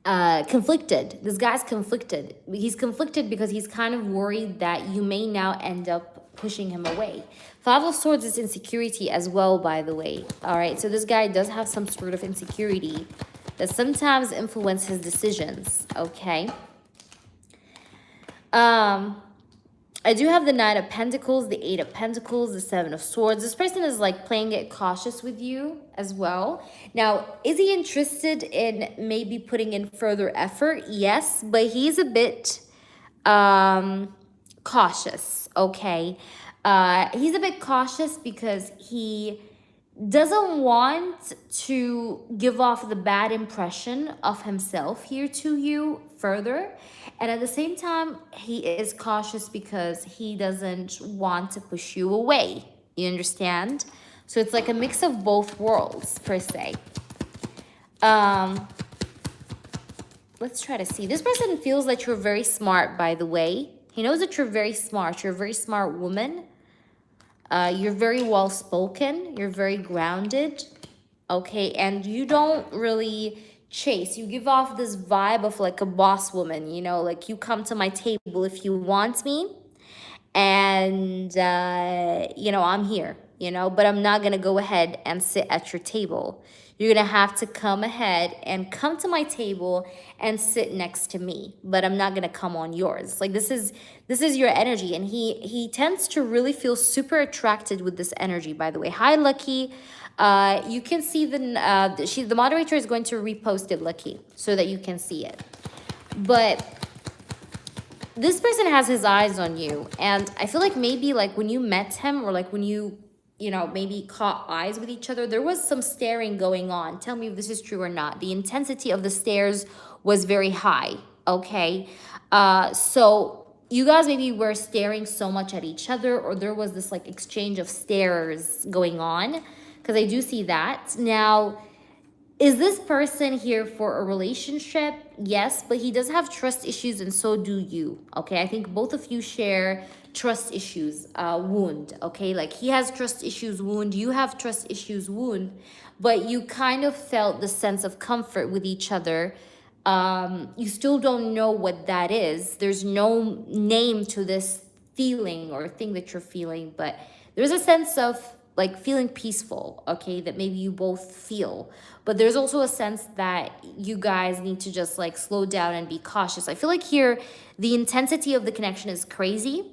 conflicted. This guy's conflicted. He's conflicted because he's kind of worried that you may now end up pushing him away. Five of Swords is insecurity as well, by the way. All right, so this guy does have some sort of insecurity that sometimes influence his decisions. Okay. I do have the Nine of Pentacles, the Eight of Pentacles, the Seven of Swords. This person is like playing it cautious with you as well. Now, is he interested in maybe putting in further effort? Yes, but he's a bit cautious, okay? He's a bit cautious because he doesn't want to give off the bad impression of himself here to you further. And at the same time, he is cautious because he doesn't want to push you away. You understand? So it's like a mix of both worlds, per se. Let's try to see. This person feels that you're very smart, by the way. He knows that you're very smart. You're a very smart woman. You're very well-spoken. You're very grounded. Okay, and you don't really chase. You give off this vibe of like a boss woman, you know, like you come to my table if you want me. And, you know, I'm here. you know, but I'm not going to go ahead and sit at your table. You're going to have to come ahead and come to my table and sit next to me, but I'm not going to come on yours. Like this is your energy, and he tends to really feel super attracted with this energy, by the way. Hi, Lucky. You can see the moderator is going to repost it, Lucky, so that you can see it. But this person has his eyes on you, and I feel like maybe like when you met him, or like when you know, maybe caught eyes with each other, there was some staring going on. Tell me if this is true or not. The intensity of the stares was very high, okay? So you guys maybe were staring so much at each other, or there was this like exchange of stares going on, because I do see that. Now, is this person here for a relationship? Yes, but he does have trust issues, and so do you, okay? I think both of you share trust issues, wound, okay? Like he has trust issues, wound, you have trust issues, wound, but you kind of felt the sense of comfort with each other. You still don't know what that is. There's no name to this feeling or thing that you're feeling, but there's a sense of like feeling peaceful, okay, that maybe you both feel. But there's also a sense that you guys need to just like slow down and be cautious. I feel like here the intensity of the connection is crazy.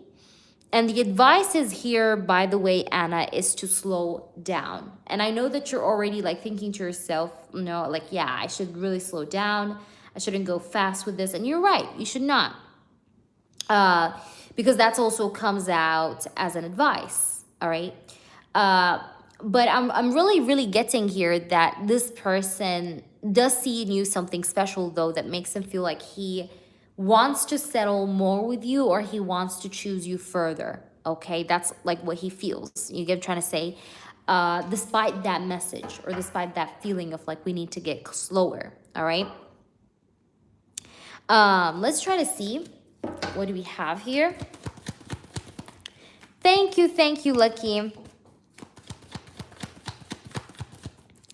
And the advice is here, by the way, Anna, is to slow down. And I know that you're already like thinking to yourself, you know, like, yeah, I should really slow down. I shouldn't go fast with this. And you're right, you should not. Because that's also comes out as an advice, all right? But I'm really getting here that this person does see in you something special, though, that makes him feel like he wants to settle more with you, or he wants to choose you further, okay? That's like what he feels. You get what I'm trying to say? Despite that message, or despite that feeling of like we need to get slower, all right? Let's try to see. What do we have here? Thank you, Lucky.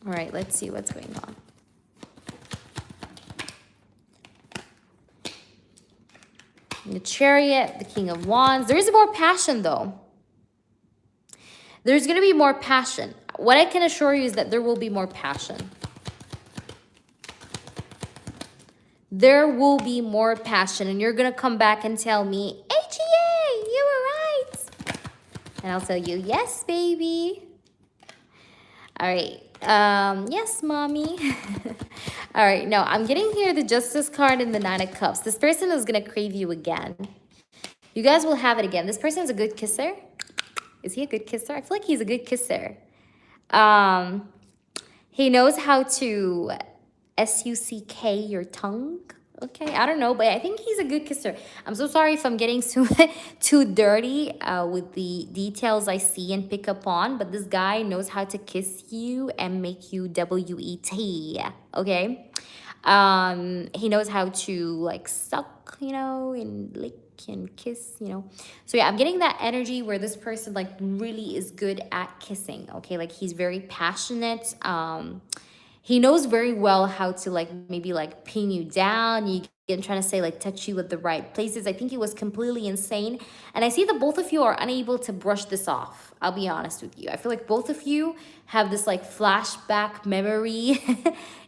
All right, let's see what's going on. The Chariot, the King of Wands. There is more passion, though. There's going to be more passion. What I can assure you is that there will be more passion. There will be more passion, and you're going to come back and tell me, HEA, you were right. And I'll tell you, yes, baby. All right. Yes, mommy. All right. No, I'm getting here the Justice card and the Nine of Cups. This person is going to crave you again. You guys will have it again. This person is a good kisser. Is he a good kisser? I feel like he's a good kisser. He knows how to suck your tongue. Okay, I don't know, but I think he's a good kisser. I'm so sorry if I'm getting too dirty with the details I see and pick up on, but this guy knows how to kiss you and make you W-E-T, okay? He knows how to, like, suck, you know, and lick and kiss, you know. So, yeah, I'm getting that energy where this person, like, really is good at kissing, okay? Like, he's very passionate, he knows very well how to, like, maybe, like, pin you down. I'm trying to say, like, touch you at the right places. I think he was completely insane. And I see that both of you are unable to brush this off. I'll be honest with you. I feel like both of you have this, like, flashback memory,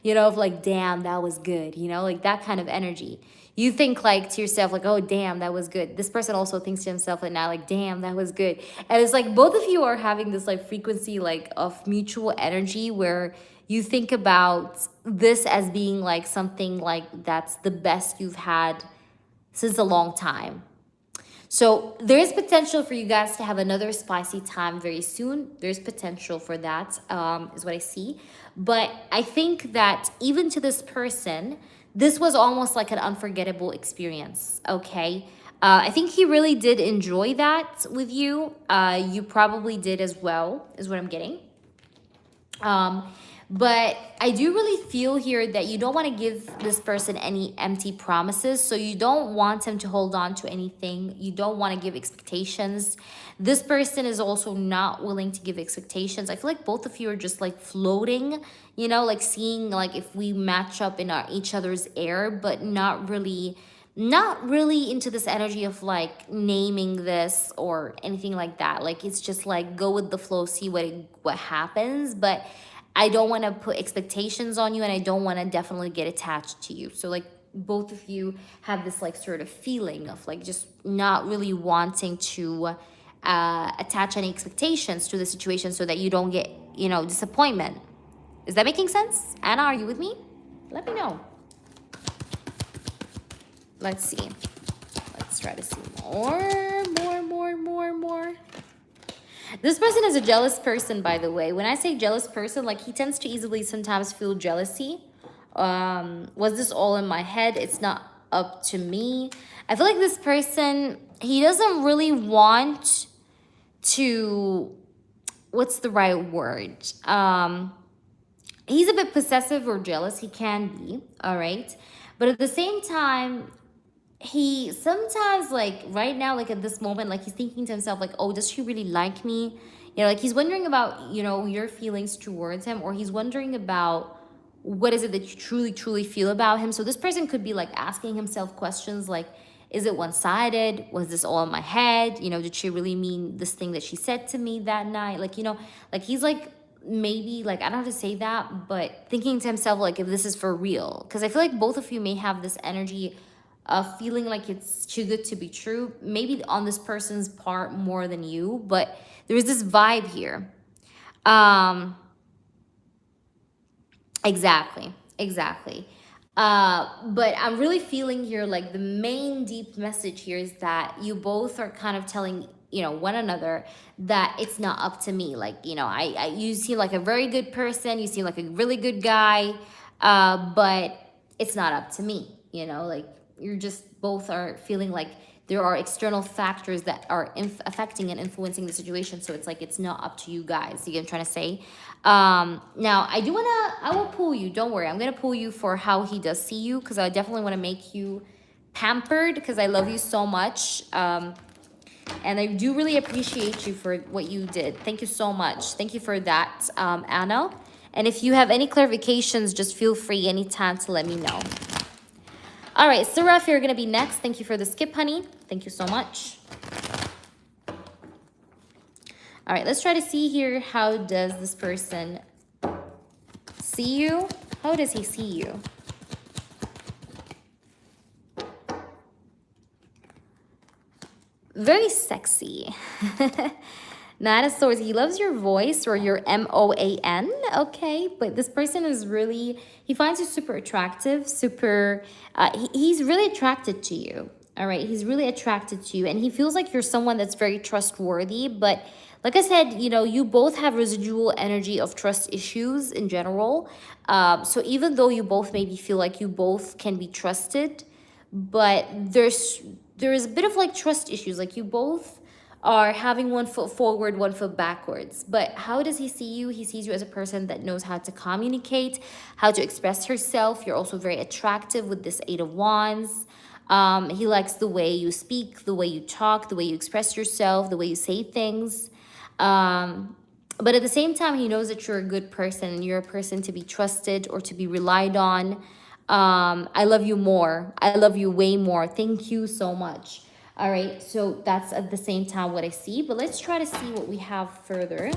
you know, of, like, damn, that was good. You know, like, that kind of energy. You think, like, to yourself, like, oh, damn, that was good. This person also thinks to himself, like, now, like, damn, that was good. And it's like both of you are having this, like, frequency, like, of mutual energy where you think about this as being like something like that's the best you've had since a long time. So there is potential for you guys to have another spicy time very soon. There's potential for that, is what I see. But I think that even to this person, this was almost like an unforgettable experience, okay? I think he really did enjoy that with you. You probably did as well, is what I'm getting. But I do really feel here that you don't want to give this person any empty promises. So you don't want him to hold on to anything. You don't want to give expectations. This person is also not willing to give expectations. I feel like both of you are just like floating, you know, like seeing like if we match up in each other's air, but not really not really into this energy of like naming this or anything like that. Like it's just like go with the flow, see what happens. But I don't want to put expectations on you, and I don't want to definitely get attached to you. So like both of you have this like sort of feeling of like just not really wanting to attach any expectations to the situation so that you don't get, you know, disappointment. Is that making sense? Anna, are you with me? Let me know. Let's see. Let's try to see more. This person is a jealous person, by the way. When I say jealous person, like he tends to easily sometimes feel jealousy. Was this all in my head? It's not up to me. I feel like this person, he doesn't really want to, what's the right word? He's a bit possessive or jealous. He can be, all right? But at the same time, he sometimes, like right now, like at this moment, like he's thinking to himself like, oh, does she really like me? You know, like he's wondering about, you know, your feelings towards him, or he's wondering about what is it that you truly feel about him. So this person could be like asking himself questions like, is it one-sided? Was this all in my head? You know, did she really mean this thing that she said to me that night? Like, you know, like he's like, maybe like, I don't know how to say that, but thinking to himself like, if this is for real. Because I feel like both of you may have this energy of feeling like it's too good to be true, maybe on this person's part more than you, but there's this vibe here. Exactly. But I'm really feeling here like the main deep message here is that you both are kind of telling, you know, one another that it's not up to me. Like, you know, you seem like a very good person, you seem like a really good guy, but it's not up to me, you know, like you're just both are feeling like there are external factors that are affecting and influencing the situation. So it's like it's not up to you guys. You get what I'm trying to say? Now, I will pull you. Don't worry. I'm going to pull you for how he does see you, because I definitely want to make you pampered because I love you so much. And I do really appreciate you for what you did. Thank you so much. Thank you for that, Anna. And if you have any clarifications, just feel free anytime to let me know. All right, Saraf, you're going to be next. Thank you for the skip, honey. Thank you so much. All right, let's try to see here. How does this person see you? How does he see you? Very sexy. Nine of Swords. He loves your voice, or your MOAN. Okay, but this person is really, he finds you super attractive, super, he's really attracted to you. All right, he's really attracted to you, and he feels like you're someone that's very trustworthy. But like I said, you know, you both have residual energy of trust issues in general. So even though you both maybe feel like you both can be trusted, but there is a bit of like trust issues. Like you both are having one foot forward, one foot backwards. But how does he see you? He sees you as a person that knows how to communicate, how to express herself. You're also very attractive with this Eight of Wands. He likes the way you speak, the way you talk, the way you express yourself, the way you say things. But at the same time, he knows that you're a good person and you're a person to be trusted or to be relied on. I love you more. I love you way more. Thank you so much. All right, so that's at the same time what I see. But let's try to see what we have further.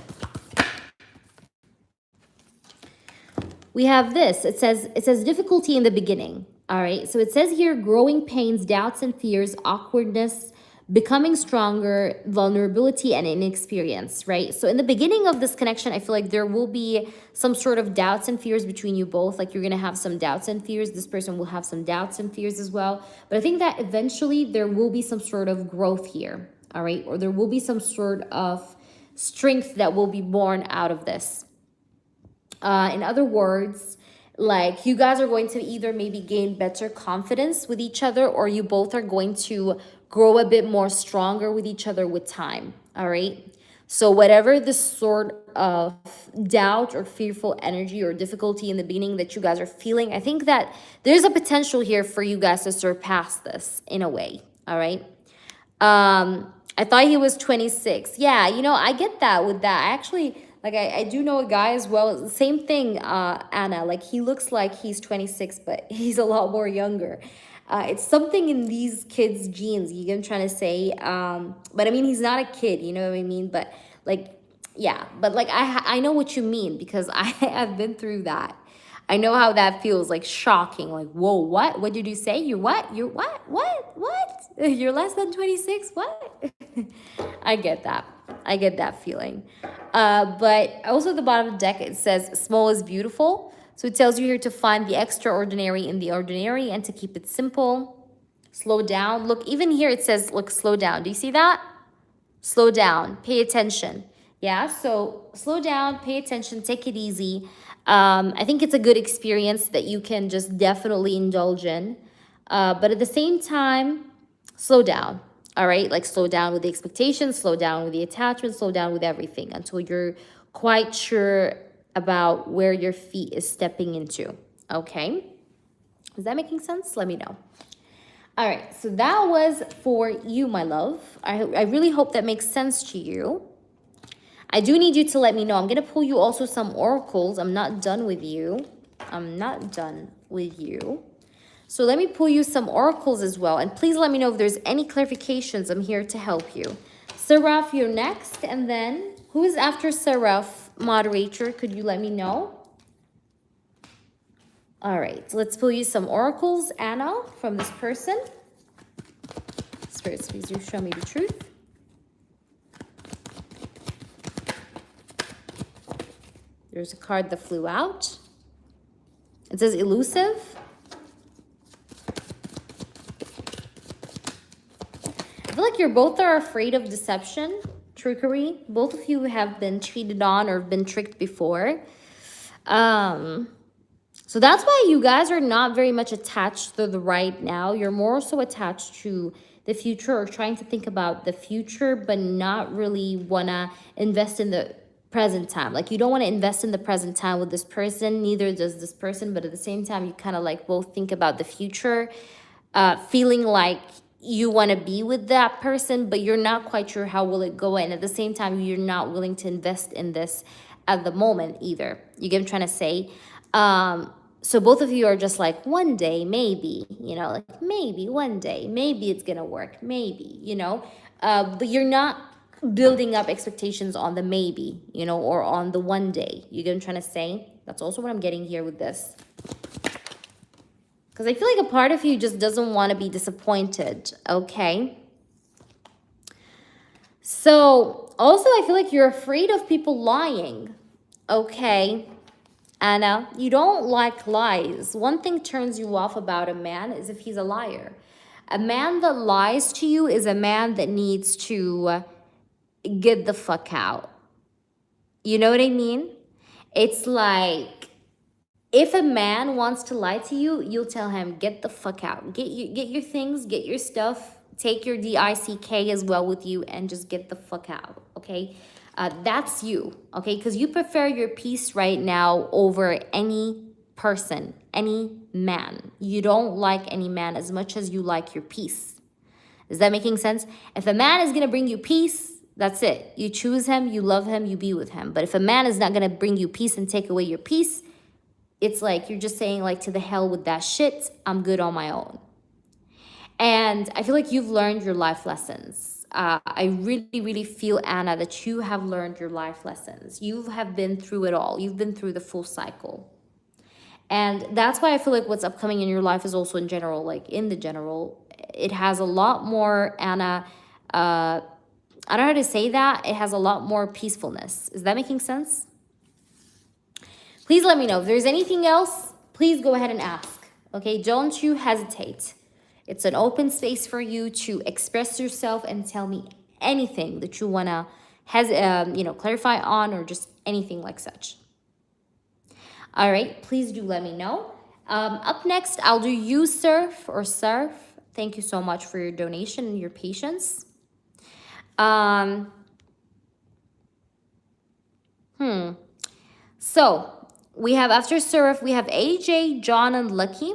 We have this. It says difficulty in the beginning. All right, so it says here growing pains, doubts and fears, awkwardness, becoming stronger, vulnerability and inexperience, right? So in the beginning of this connection, I feel like there will be some sort of doubts and fears between you both. Like you're going to have some doubts and fears. This person will have some doubts and fears as well. But I think that eventually there will be some sort of growth here, all right? Or there will be some sort of strength that will be born out of this. In other words, like you guys are going to either maybe gain better confidence with each other, or you both are going to grow a bit more stronger with each other with time. All right. So whatever the sort of doubt or fearful energy or difficulty in the beginning that you guys are feeling, I think that there's a potential here for you guys to surpass this in a way. All right. I thought he was 26. Yeah, you know, I get that with that. I actually, like, I do know a guy as well. Same thing, Anna. Like, he looks like he's 26, but he's a lot more younger. It's something in these kids' genes, you get what I'm trying to say. But I mean, he's not a kid, you know what I mean? But like, yeah, but like I know what you mean because I have been through that. I know how that feels, like shocking. Like, whoa, what? What did you say? You're what? You're what? What? You're less than 26? What? I get that. I get that feeling. But also at the bottom of the deck, it says small is beautiful. So it tells you here to find the extraordinary in the ordinary and to keep it simple. Slow down. Look, even here it says, look, slow down. Do you see that? Slow down. Pay attention. Yeah, so slow down, pay attention, take it easy. I think it's a good experience that you can just definitely indulge in. But at the same time, slow down. All right, like slow down with the expectations, slow down with the attachment, slow down with everything until you're quite sure about where your feet is stepping into. Okay, is that making sense? Let me know. All right, so that was for you, my love. I really hope that makes sense to you. I do need you to let me know. I'm going to pull you also some oracles. I'm not done with you. I'm not done with you. So let me pull you some oracles as well. And please let me know if there's any clarifications. I'm here to help you. Seraph, you're next. And then who is after Seraph, moderator? Could you let me know? All right, so let's pull you some oracles, Anna, from this person. Spirits, please do show me the truth. There's a card that flew out. It says elusive. I feel like you're both are afraid of deception, trickery. Both of you have been cheated on or been tricked before. So that's why you guys are not very much attached to the right now. You're more so attached to the future or trying to think about the future, but not really want to invest in the present time. Like you don't want to invest in the present time with this person, neither does this person, but at the same time, you kind of like both think about the future, feeling like you want to be with that person, but you're not quite sure how will it go. And at the same time, you're not willing to invest in this at the moment either. You get what I'm trying to say? So both of you are just like, one day, maybe, you know, like maybe one day, maybe it's going to work, maybe, you know, but you're not building up expectations on the maybe, you know, or on the one day. You get what I'm trying to say? That's also what I'm getting here with this. Because I feel like a part of you just doesn't want to be disappointed, okay? So also I feel like you're afraid of people lying, okay? Anna, you don't like lies. One thing turns you off about a man is if he's a liar. A man that lies to you is a man that needs to get the fuck out. You know what I mean? It's like, if a man wants to lie to you, you'll tell him, get the fuck out. Get your things, get your stuff, take your DICK as well with you, and just get the fuck out, okay? That's you, okay? Because you prefer your peace right now over any person, any man. You don't like any man as much as you like your peace. Is that making sense? If a man is going to bring you peace, that's it. You choose him, you love him, you be with him. But if a man is not going to bring you peace and take away your peace, it's like you're just saying like, to the hell with that shit. I'm good on my own. And I feel like you've learned your life lessons. I really, really feel, Anna, that you have learned your life lessons. You have been through it all. You've been through the full cycle. And that's why I feel like what's upcoming in your life is also in general, like in the general, it has a lot more, Anna, I don't know how to say that. It has a lot more peacefulness. Is that making sense? Please let me know. If there's anything else, please go ahead and ask. Okay, don't you hesitate. It's an open space for you to express yourself and tell me anything that you want to clarify on, or just anything like such. All right, please do let me know. Up next, I'll do you, Surf or Surf. Thank you so much for your donation and your patience. So we have, after Surf, we have AJ, John, and Lucky.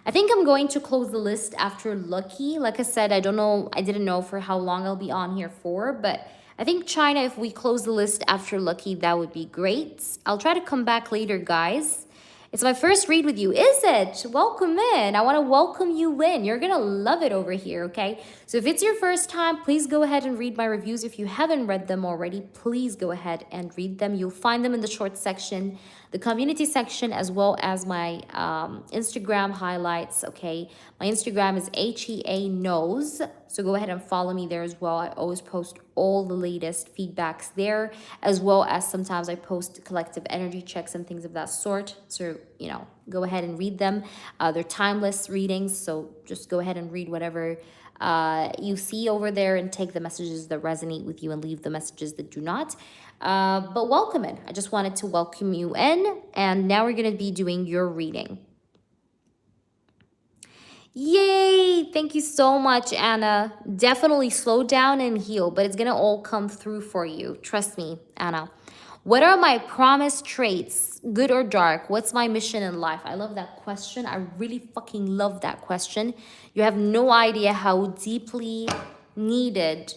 I think I'm going to close the list after Lucky. Like I said, I don't know, I didn't know for how long I'll be on here for, but I think China, if we close the list after Lucky, that would be great. I'll try to come back later, guys. It's my first read with you. Is it? Welcome in. I want to welcome you in. You're going to love it over here, okay? So if it's your first time, please go ahead and read my reviews. If you haven't read them already, please go ahead and read them. You'll find them in the short section, the community section, as well as my Instagram highlights, okay? My Instagram is HEA knows. So go ahead and follow me there as well. I always post all the latest feedbacks there, as well as sometimes I post collective energy checks and things of that sort. So, you know, go ahead and read them. They're timeless readings. So just go ahead and read whatever you see over there and take the messages that resonate with you and leave the messages that do not. But welcome in. I just wanted to welcome you in. And now we're going to be doing your reading. Yay! Thank you so much, Anna. Definitely slow down and heal, but it's gonna all come through for you. Trust me, Anna. What are my promised traits, good or dark? What's my mission in life? I love that question. I really fucking love that question. You have no idea how deeply needed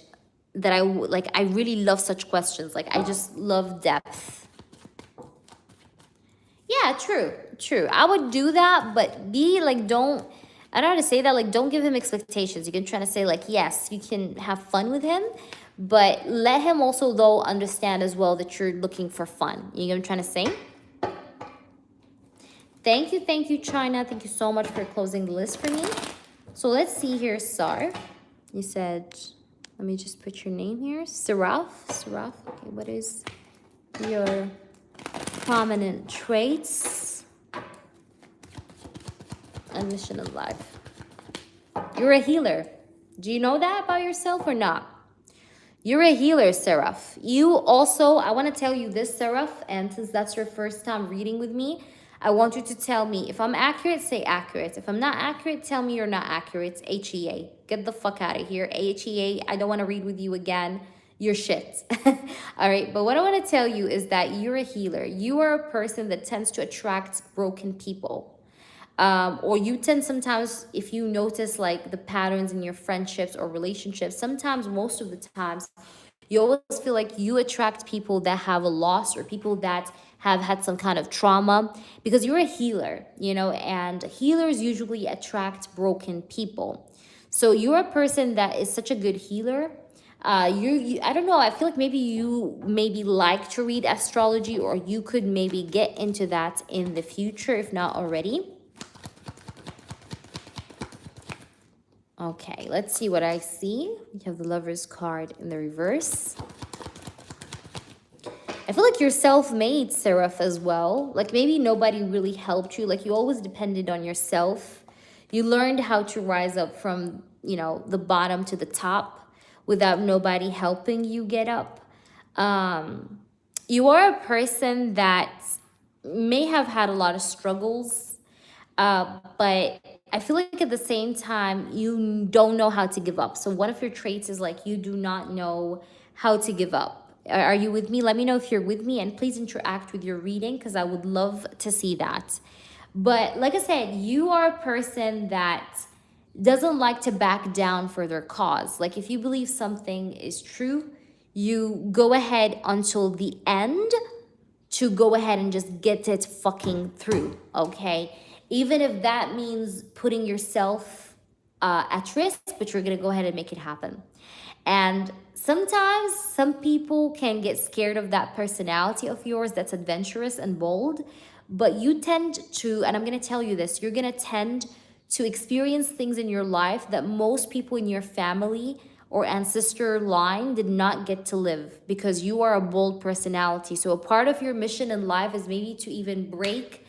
that I really love such questions. Like, I just love depth. Yeah, true. I would do that, but I don't know how to say that. Like, don't give him expectations. You can try to say, like, yes, you can have fun with him, but let him also, though, understand as well that you're looking for fun. You know what I'm trying to say? Thank you, China. Thank you so much for closing the list for me. So let's see here, Sar. You said, let me just put your name here. Saraf. Okay, what is your prominent traits and mission in life? You're a healer. Do you know that about yourself or not? You're a healer, Seraph. You also, I want to tell you this, Seraph, and since that's your first time reading with me, I want you to tell me, if I'm accurate, say accurate. If I'm not accurate, tell me you're not accurate. HEA. Get the fuck out of here. HEA, I don't want to read with you again. You're shit. All right, but what I want to tell you is that you're a healer. You are a person that tends to attract broken people. Or you tend sometimes, if you notice like the patterns in your friendships or relationships, sometimes, most of the times, you always feel like you attract people that have a loss or people that have had some kind of trauma, because you're a healer, you know, and healers usually attract broken people. So you're a person that is such a good healer. I don't know, I feel like maybe you like to read astrology, or you could maybe get into that in the future, if not already. Okay, let's see what I see. You have the Lover's card in the reverse. I feel like you're self-made, Seraph, as well. Like, maybe nobody really helped you. Like, you always depended on yourself. You learned how to rise up from, you know, the bottom to the top without nobody helping you get up. You are a person that may have had a lot of struggles, but I feel like at the same time, you don't know how to give up. So one of your traits is like, you do not know how to give up. Are you with me? Let me know if you're with me, and please interact with your reading, because I would love to see that. But like I said, you are a person that doesn't like to back down for their cause. Like, if you believe something is true, you go ahead until the end to go ahead and just get it fucking through, okay? Even if that means putting yourself at risk, but you're gonna go ahead and make it happen. And sometimes some people can get scared of that personality of yours that's adventurous and bold, but you tend to, and I'm gonna tell you this, you're gonna tend to experience things in your life that most people in your family or ancestor line did not get to live, because you are a bold personality. So a part of your mission in life is maybe to even break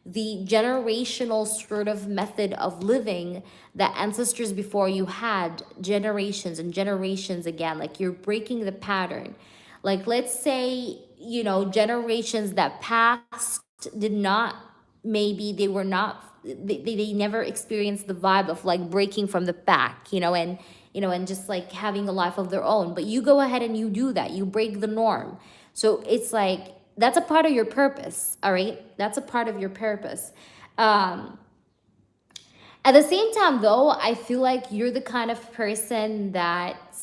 the generational sort of method of living that ancestors before you had, generations and generations again. Like, you're breaking the pattern. Like, let's say, you know, generations that passed did not, maybe they were not, they never experienced the vibe of like breaking from the back, and just like having a life of their own. But you go ahead and you do that. You break the norm. So it's like, that's a part of your purpose, all right? That's a part of your purpose. At the same time, though, I feel like you're the kind of person that,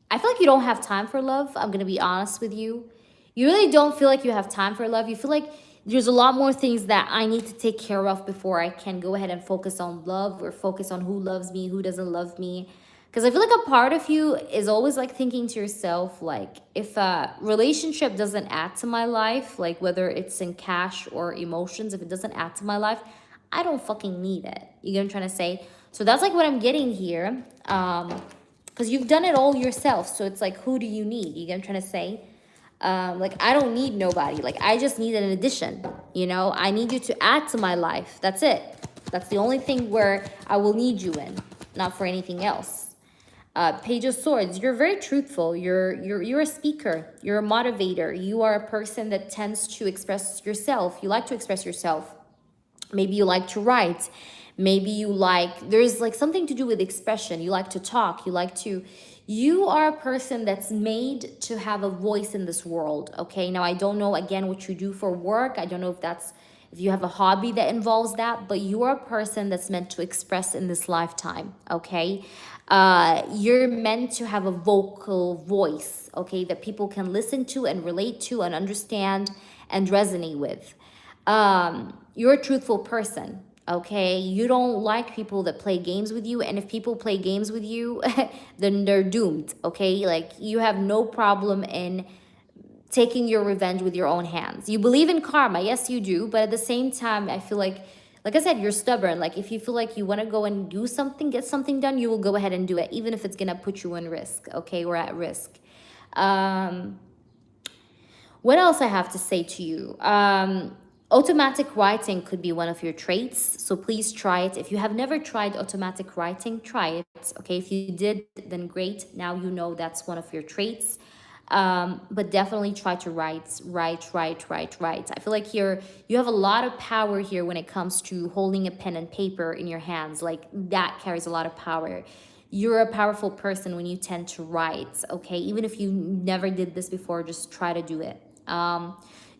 I feel like you don't have time for love. I'm going to be honest with you. You really don't feel like you have time for love. You feel like there's a lot more things that I need to take care of before I can go ahead and focus on love or focus on who loves me, who doesn't love me. Because I feel like a part of you is always like thinking to yourself, like, if a relationship doesn't add to my life, like whether it's in cash or emotions, if it doesn't add to my life, I don't fucking need it. You get what I'm trying to say? So that's like what I'm getting here. Because you've done it all yourself. So it's like, who do you need? You get what I'm trying to say? Like, I don't need nobody. Like, I just need an addition. You know, I need you to add to my life. That's it. That's the only thing where I will need you in, not for anything else. Page of Swords, you're very truthful. You're a speaker. You're a motivator. You are a person that tends to express yourself. You like to express yourself. Maybe you like to write. Maybe you like, there's like something to do with expression. You like to talk. You are a person that's made to have a voice in this world. Okay. Now, I don't know, again, what you do for work. I don't know if you have a hobby that involves that, but you are a person that's meant to express in this lifetime. Okay. You're meant to have a vocal voice. Okay. That people can listen to and relate to and understand and resonate with. You're a truthful person. Okay, you don't like people that play games with you, and if people play games with you, then they're doomed. Okay, like, you have no problem in taking your revenge with your own hands. You believe in karma, yes you do, but at the same time, I feel like I said, you're stubborn. Like, if you feel like you want to go and do something, get something done, you will go ahead and do it, even if it's gonna put you in risk. Okay, we're at risk. What else I have to say to you? Automatic writing could be one of your traits, so please try it. If you have never tried automatic writing, try it. Okay, if you did, then great. Now you know that's one of your traits. But definitely try to write. I feel like you have a lot of power here when it comes to holding a pen and paper in your hands. Like, that carries a lot of power. You're a powerful person when you tend to write. Okay, even if you never did this before, just try to do it.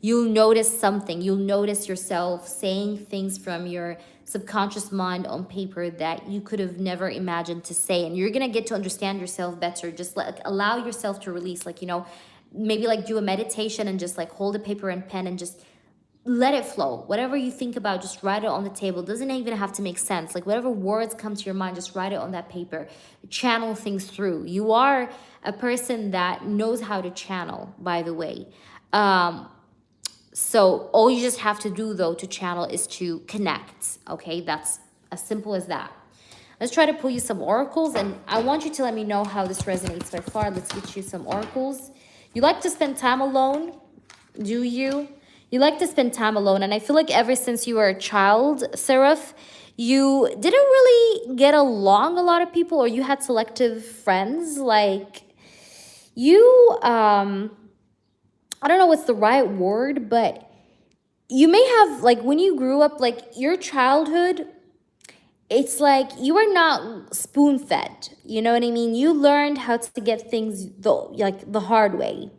You'll notice something. You'll notice yourself saying things from your subconscious mind on paper that you could have never imagined to say. And you're going to get to understand yourself better. Just allow yourself to release, like, maybe like do a meditation and just like hold a paper and pen and just let it flow. Whatever you think about, just write it on the table. It doesn't even have to make sense. Like, whatever words come to your mind, just write it on that paper. Channel things through. You are a person that knows how to channel, by the way. So all you just have to do, though, to channel is to connect. Okay, that's as simple as that. Let's try to pull you some oracles, and I want you to let me know how this resonates so far. Let's get you some oracles. You like to spend time alone, do you? You like to spend time alone, and I feel like ever since you were a child, Seraph, you didn't really get along a lot of people, or you had selective friends. Like, you, I don't know what's the right word, but you may have, like, when you grew up, like, your childhood, it's like you were not spoon-fed. You know what I mean? You learned how to get things the hard way.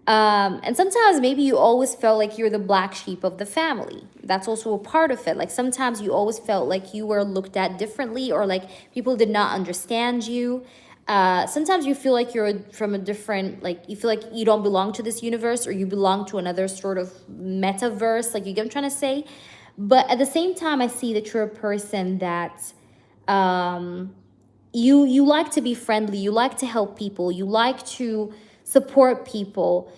And sometimes maybe you always felt like you're the black sheep of the family. That's also a part of it. Like, sometimes you always felt like you were looked at differently, or like people did not understand you. Sometimes you feel like you're from a different, like, you feel like you don't belong to this universe, or you belong to another sort of metaverse. Like, you get what I'm trying to say? But at the same time, I see that you're a person that you like to be friendly. You like to help people. You like to support people.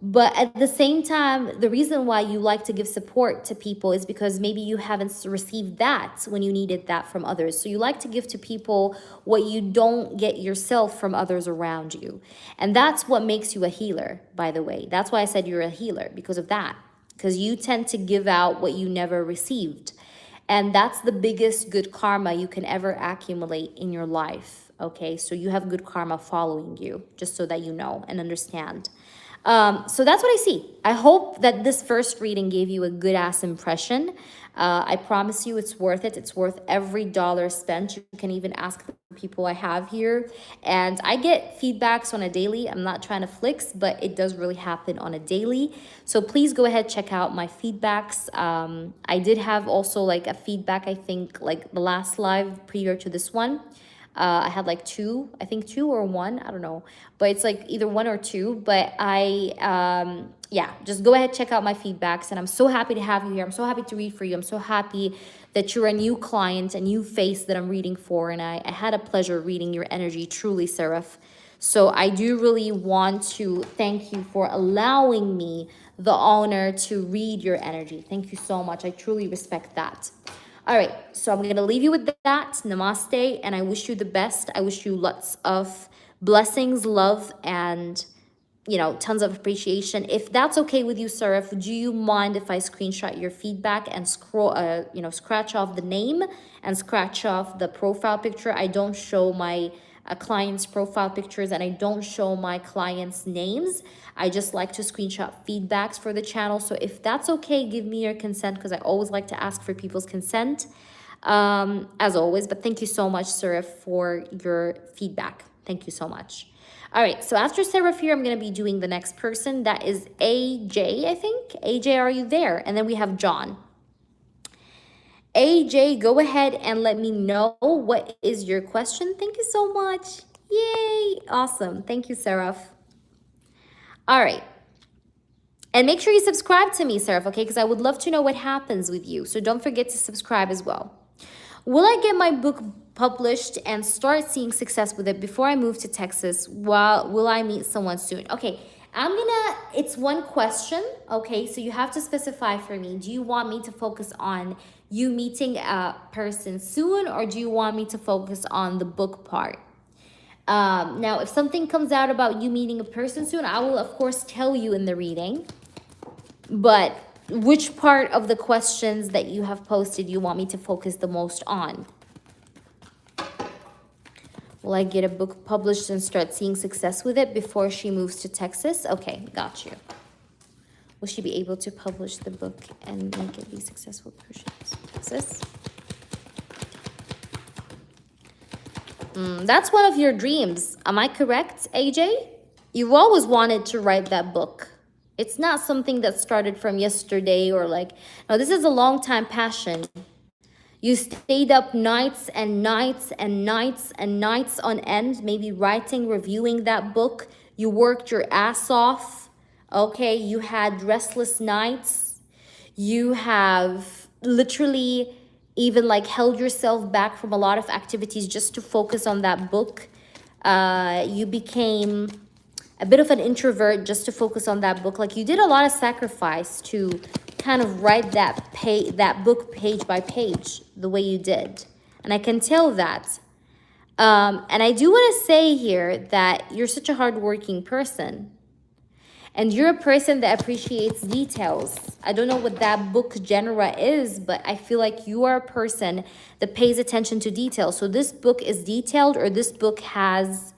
But at the same time, the reason why you like to give support to people is because maybe you haven't received that when you needed that from others. So you like to give to people what you don't get yourself from others around you. And that's what makes you a healer, by the way. That's why I said you're a healer, because of that. Because you tend to give out what you never received. And that's the biggest good karma you can ever accumulate in your life. Okay, so you have good karma following you, just so that you know and understand. So that's what I see. I hope that this first reading gave you a good ass impression. I promise you it's worth it. It's worth every dollar spent. You can even ask the people I have here. And I get feedbacks on a daily. I'm not trying to flex, but it does really happen on a daily. So please go ahead, check out my feedbacks. I did have also like a feedback, I think, like the last live prior to this one. I had like two, I think two or one, I don't know, but it's like either one or two. But yeah, just go ahead, check out my feedbacks, and I'm so happy to have you here. I'm so happy to read for you. I'm so happy that you're a new client, a new face that I'm reading for, and I had a pleasure reading your energy, truly, Seraph. So I do really want to thank you for allowing me the honor to read your energy. Thank you so much. I truly respect that. All right, so I'm going to leave you with that. Namaste, and I wish you the best. I wish you lots of blessings, love, and, you know, tons of appreciation. If that's okay with you, Saraf, do you mind if I screenshot your feedback and scratch off the name and scratch off the profile picture? I don't show my clients' profile pictures, and I don't show my clients' names. I just like to screenshot feedbacks for the channel. So if that's okay, give me your consent, because I always like to ask for people's consent, as always. But thank you so much, Saraf, for your feedback. Thank you so much. All right, so after Seraph here, I'm going to be doing the next person. That is AJ, I think. AJ, are you there? And then we have John. AJ, go ahead and let me know what is your question. Thank you so much. Yay. Awesome. Thank you, Seraph. All right. And make sure you subscribe to me, Seraph, okay? Because I would love to know what happens with you. So don't forget to subscribe as well. Will I get my book published and start seeing success with it before I move to Texas? Will I meet someone soon? Okay, it's one question, okay? So you have to specify for me. Do you want me to focus on you meeting a person soon, or do you want me to focus on the book part? Now, if something comes out about you meeting a person soon, I will, of course, tell you in the reading. But which part of the questions that you have posted you want me to focus the most on? Will I get a book published and start seeing success with it before she moves to Texas? Okay, got you. Will she be able to publish the book and make it be successful before she moves to Texas? That's one of your dreams. Am I correct, AJ? You've always wanted to write that book. It's not something that started from yesterday or like, no, this is a long time passion. You stayed up nights and nights and nights and nights on end, maybe writing, reviewing that book. You worked your ass off, okay? You had restless nights. You have literally even like held yourself back from a lot of activities just to focus on that book. You became a bit of an introvert just to focus on that book. Like you did a lot of sacrifice to kind of write that book page by page the way you did. And I can tell that. And I do want to say here that you're such a hardworking person. And you're a person that appreciates details. I don't know what that book genre is, but I feel like you are a person that pays attention to details. So this book is detailed, or this book has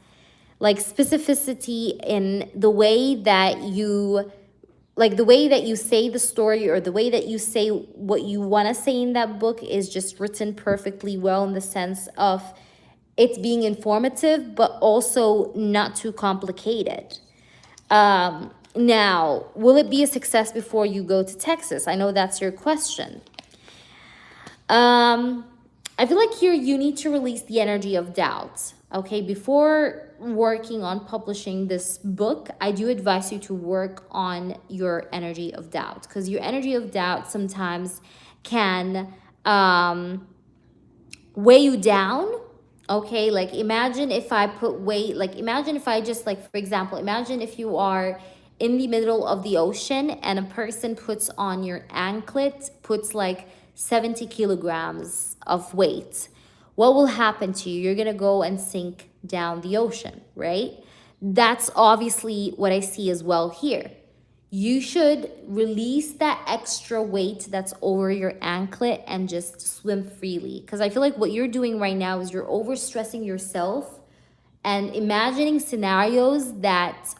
like specificity in the way that you, like the way that you say the story, or the way that you say what you want to say in that book is just written perfectly well, in the sense of it's being informative, but also not too complicated. Now, will it be a success before you go to Texas? I know that's your question. I feel like here you need to release the energy of doubt. Okay, before working on publishing this book, I do advise you to work on your energy of doubt, because your energy of doubt sometimes can weigh you down. Okay, like imagine if I put weight, like imagine if I just, like, for example, imagine if you are in the middle of the ocean and a person puts on your anklet, puts like 70 kilograms of weight. What will happen to you? You're going to go and sink down the ocean, right? That's obviously what I see as well here. You should release that extra weight that's over your anklet and just swim freely. Because I feel like what you're doing right now is you're overstressing yourself and imagining scenarios that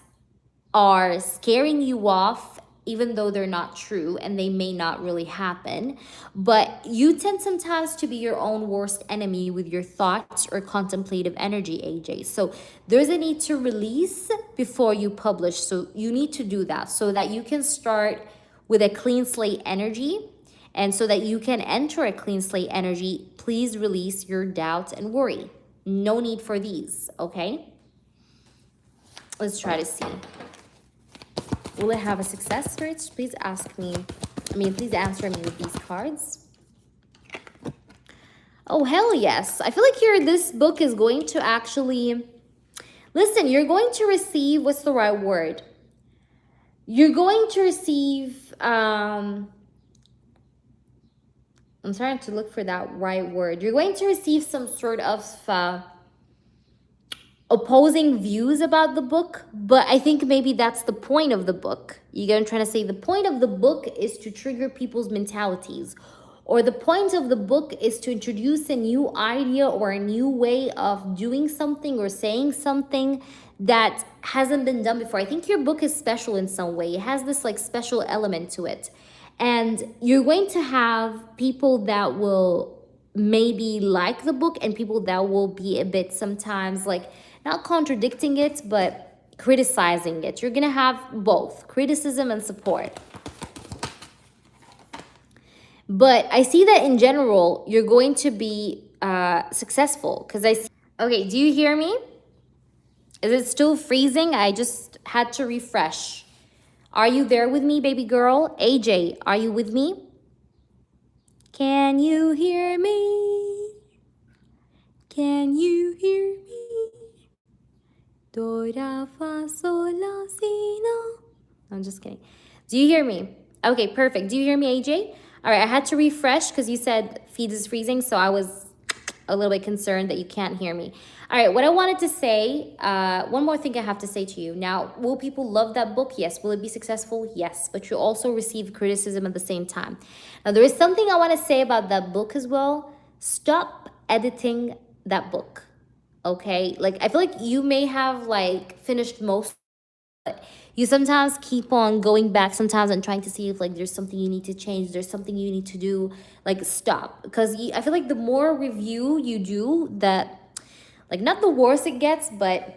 are scaring you off, even though they're not true and they may not really happen. But you tend sometimes to be your own worst enemy with your thoughts or contemplative energy, AJ. So there's a need to release before you publish. So you need to do that so that you can start with a clean slate energy. And so that you can enter a clean slate energy, please release your doubts and worry. No need for these, okay? Let's try to see. Will it have a success rate? Please ask me. Please answer me with these cards. Oh, hell yes. I feel like this book is going to actually... Listen, you're going to receive... What's the right word? You're going to receive... I'm trying to look for that right word. You're going to receive some sort of... opposing views about the book, but I think maybe that's the point of the book. I'm trying to say the point of the book is to trigger people's mentalities, or the point of the book is to introduce a new idea or a new way of doing something or saying something that hasn't been done before. I think your book is special in some way. It has this like special element to it, and you're going to have people that will maybe like the book and people that will be a bit sometimes like not contradicting it, but criticizing it. You're going to have both criticism and support. But I see that in general, you're going to be successful because I see... Okay, do you hear me? Is it still freezing? I just had to refresh. Are you there with me, baby girl? AJ, are you with me? Can you hear me? Can you hear me? Do, ra, fa, sol, la, si, no. I'm just kidding. Do you hear me? Okay, perfect. Do you hear me, AJ? All right, I had to refresh because you said feed is freezing, so I was a little bit concerned that you can't hear me. All right, what I wanted to say, one more thing I have to say to you. Now, will people love that book? Yes. Will it be successful? Yes. But you'll also receive criticism at the same time. Now, there is something I want to say about that book as well. Stop editing that book. Okay, like I feel like you may have like finished most, but you sometimes keep on going back sometimes and trying to see if like there's something you need to change, there's something you need to do. Like stop, because I feel like the more review you do, that like not the worse it gets, but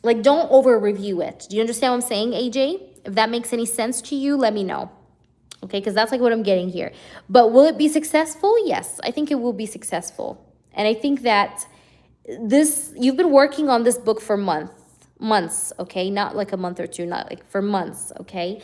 like don't over review it. Do you understand what I'm saying, AJ? If that makes any sense to you, let me know. Okay, because that's like what I'm getting here. But will it be successful? Yes, I think it will be successful. And I think that you've been working on this book for months, okay? Not like a month or two, not like for months, okay?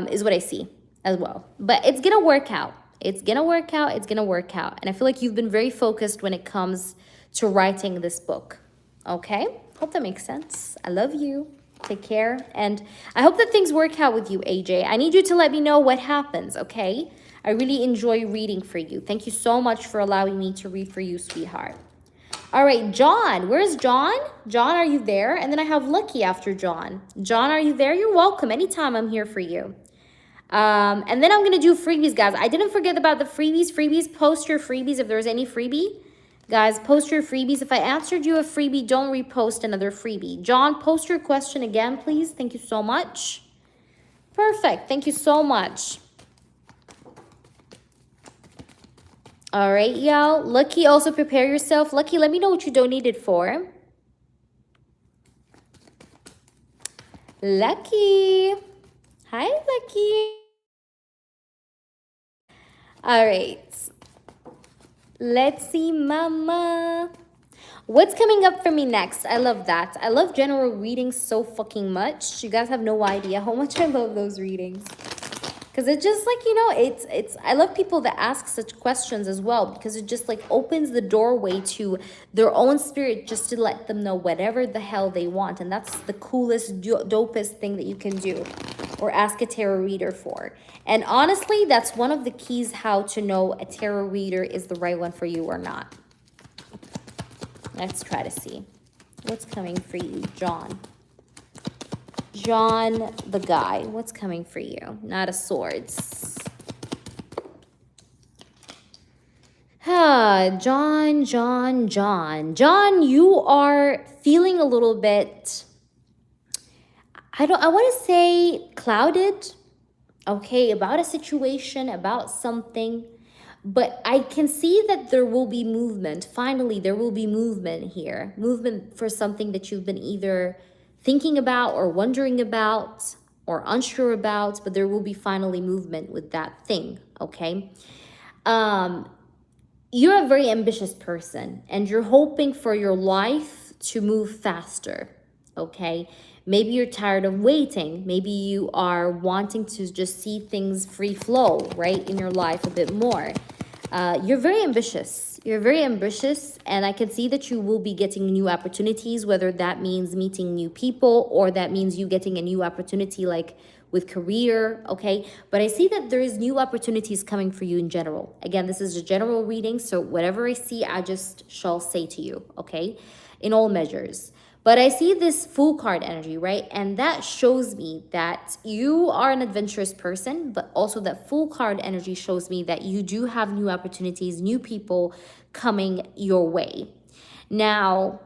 Is what I see as well. But it's gonna work out. It's gonna work out. It's gonna work out. And I feel like you've been very focused when it comes to writing this book, okay? Hope that makes sense. I love you. Take care. And I hope that things work out with you, AJ. I need you to let me know what happens, okay? I really enjoy reading for you. Thank you so much for allowing me to read for you, sweetheart. All right, John. Where's John? John, are you there? And then I have Lucky after John. John, are you there? You're welcome. Anytime, I'm here for you. And then I'm going to do freebies, guys. I didn't forget about the freebies. Freebies, post your freebies if there's any freebie. Guys, post your freebies. If I answered you a freebie, don't repost another freebie. John, post your question again, please. Thank you so much. Perfect. Thank you so much. All right, y'all. Lucky, also prepare yourself. Lucky, let me know what you donated for. Lucky. Hi, Lucky. All right. Let's see, mama. What's coming up for me next? I love that. I love general readings so fucking much. You guys have no idea how much I love those readings. Because it's just like, you know, I love people that ask such questions as well, because it just like opens the doorway to their own spirit just to let them know whatever the hell they want. And that's the coolest, dopest thing that you can do or ask a tarot reader for. And honestly, that's one of the keys how to know a tarot reader is the right one for you or not. Let's try to see what's coming for you, John. John, the guy. What's coming for you? Knight of Swords. John. John, you are feeling a little bit, I want to say clouded, okay, about a situation, about something. But I can see that there will be movement. Finally, there will be movement here. Movement for something that you've been either thinking about or wondering about or unsure about, but there will be finally movement with that thing, okay? you're a very ambitious person and you're hoping for your life to move faster, okay? Maybe you're tired of waiting. Maybe you are wanting to just see things free flow, right, in your life a bit more. You're very ambitious. You're very ambitious, and I can see that you will be getting new opportunities, whether that means meeting new people or that means you getting a new opportunity like with career, okay? But I see that there is new opportunities coming for you in general. Again, this is a general reading, so whatever I see, I just shall say to you, okay? In all measures. But I see this Fool card energy, right? And that shows me that you are an adventurous person, but also that Fool card energy shows me that you do have new opportunities, new people coming your way. Now,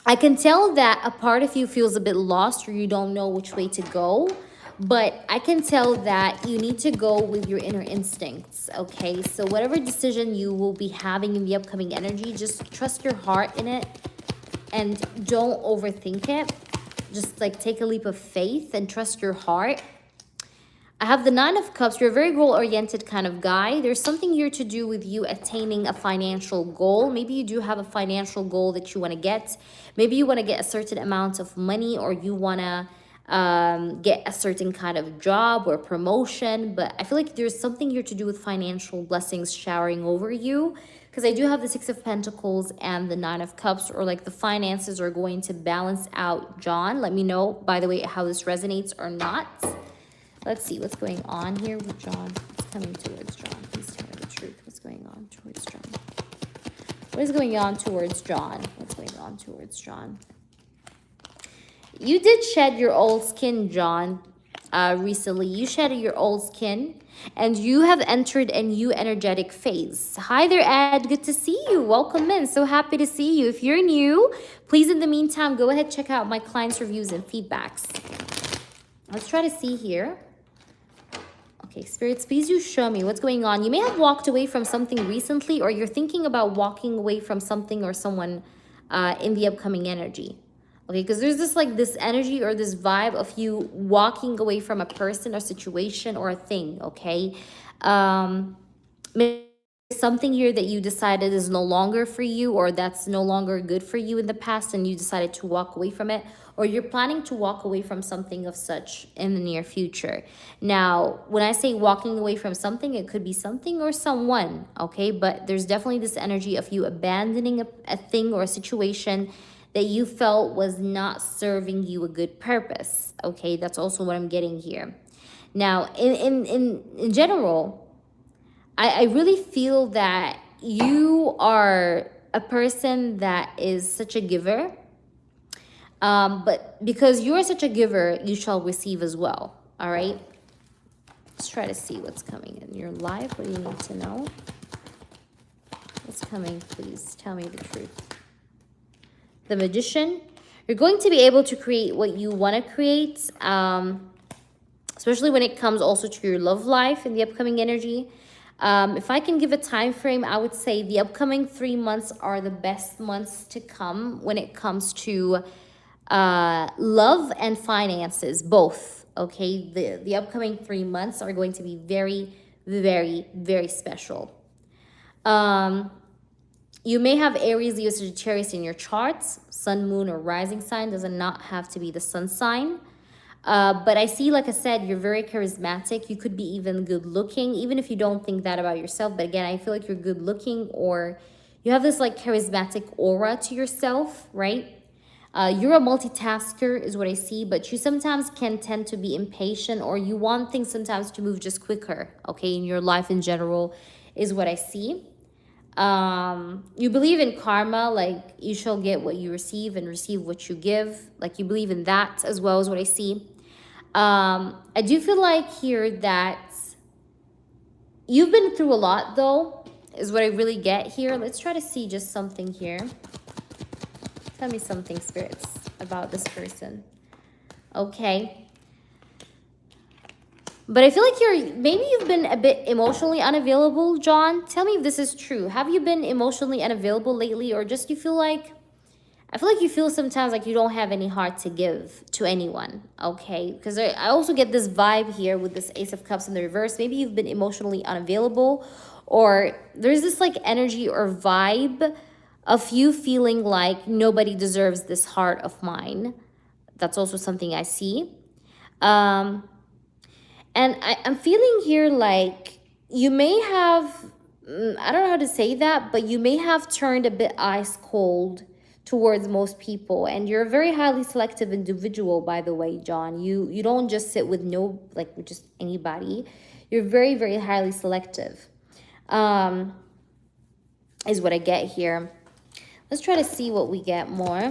I can tell that a part of you feels a bit lost or you don't know which way to go, but I can tell that you need to go with your inner instincts, okay? So whatever decision you will be having in the upcoming energy, just trust your heart in it. And don't overthink it. Just like take a leap of faith and trust your heart. I have the Nine of Cups. You're a very goal-oriented kind of guy. There's something here to do with you attaining a financial goal. Maybe you do have a financial goal that you want to get. Maybe you want to get a certain amount of money, or you want to get a certain kind of job or promotion. But I feel like there's something here to do with financial blessings showering over you. Because I do have the Six of Pentacles and the Nine of Cups, or like the finances are going to balance out, John. Let me know, by the way, how this resonates or not. Let's see what's going on here with John. What's coming towards John? Please tell me the truth. What's going on towards John? What is going on towards John? What's going on towards John? You did shed your old skin, John, recently. You shed your old skin. And you have entered a new energetic phase. Hi there, Ed. Good to see you. Welcome in. So happy to see you. If you're new, please, in the meantime, go ahead, check out my clients' reviews and feedbacks. Let's try to see here. Okay, spirits, please you show me what's going on. You may have walked away from something recently, or you're thinking about walking away from something or someone in the upcoming energy. Okay, because there's this energy or this vibe of you walking away from a person or situation or a thing, okay? Maybe something here that you decided is no longer for you, or that's no longer good for you in the past and you decided to walk away from it, or you're planning to walk away from something of such in the near future. Now, when I say walking away from something, it could be something or someone, okay? But there's definitely this energy of you abandoning a thing or a situation that you felt was not serving you a good purpose, okay? That's also what I'm getting here. Now, in general, I really feel that you are a person that is such a giver. But because you're such a giver, you shall receive as well, all right? Let's try to see what's coming in your life. What do you need to know? What's coming, please? Tell me the truth. The Magician. You're going to be able to create what you want to create, especially when it comes also to your love life in the upcoming energy. If I can give a time frame, I would say the upcoming 3 months are the best months to come when it comes to love and finances, both. Okay, the upcoming 3 months are going to be very, very, very special. You may have Aries, Leo, Sagittarius in your charts. Sun, moon, or rising sign does not have to be the sun sign. But I see, like I said, you're very charismatic. You could be even good looking, even if you don't think that about yourself. But again, I feel like you're good looking, or you have this like charismatic aura to yourself, right? You're a multitasker is what I see, but you sometimes can tend to be impatient, or you want things sometimes to move just quicker, okay, in your life in general is what I see. You believe in karma, like you shall get what you receive and receive what you give. Like you believe in that as well as what I see. I do feel like here that you've been through a lot though, is what I really get here. Let's try to see just something here. Tell me something, spirits, about this person. Okay. But I feel like maybe you've been a bit emotionally unavailable, John. Tell me if this is true. Have you been emotionally unavailable lately, or just I feel like you feel sometimes like you don't have any heart to give to anyone, okay? Because I also get this vibe here with this Ace of Cups in the reverse. Maybe you've been emotionally unavailable, or there's this like energy or vibe of you feeling like nobody deserves this heart of mine. That's also something I see. Um, and I'm feeling here like you may have, I don't know how to say that, but you may have turned a bit ice cold towards most people. And you're a very highly selective individual, by the way, John. You don't just sit with no, like with just anybody. You're very, very highly selective, um, is what I get here. Let's try to see what we get more.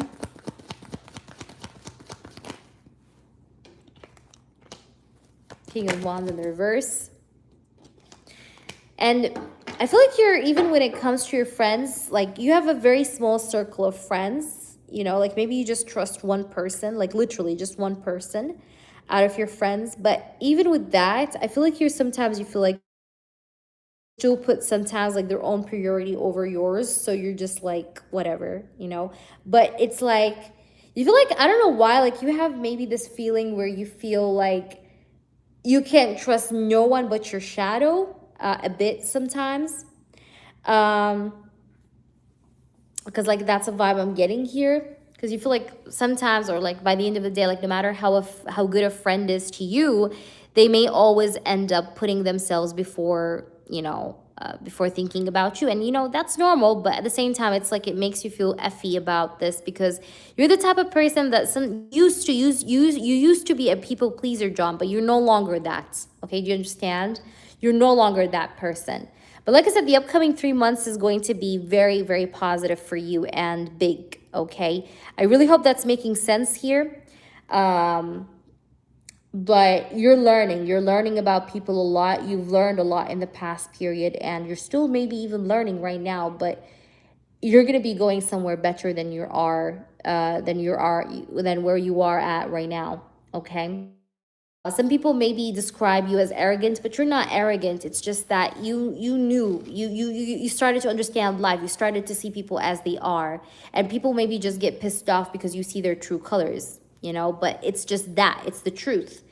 King of Wands in the reverse. And I feel like you're, even when it comes to your friends, like you have a very small circle of friends, you know, like maybe you just trust one person, like literally just one person out of your friends. But even with that, I feel like you're, sometimes you feel like still put sometimes like their own priority over yours. So you're just like, whatever, you know, but it's like, you feel like, I don't know why, like you have maybe this feeling where you feel like you can't trust no one but your shadow a bit sometimes. Because like that's a vibe I'm getting here. Because you feel like sometimes, or like by the end of the day, like no matter how good a friend is to you, they may always end up putting themselves before, you know, before thinking about you. And, you know, that's normal. But at the same time, it's like it makes you feel effy about this, because you're the type of person that you used to be a people pleaser, John, but you're no longer that. Okay, do you understand? You're no longer that person. But like I said, the upcoming 3 months is going to be very, very positive for you and big, okay? I really hope that's making sense here. But you're learning about people a lot. You've learned a lot in the past period, and you're still maybe even learning right now, but you're going to be going somewhere better than than where you are at right now, okay? Some people maybe describe you as arrogant, but you're not arrogant. It's just that you started to understand life. You started to see people as they are, and people maybe just get pissed off because you see their true colors, you know, but it's just that, it's the truth.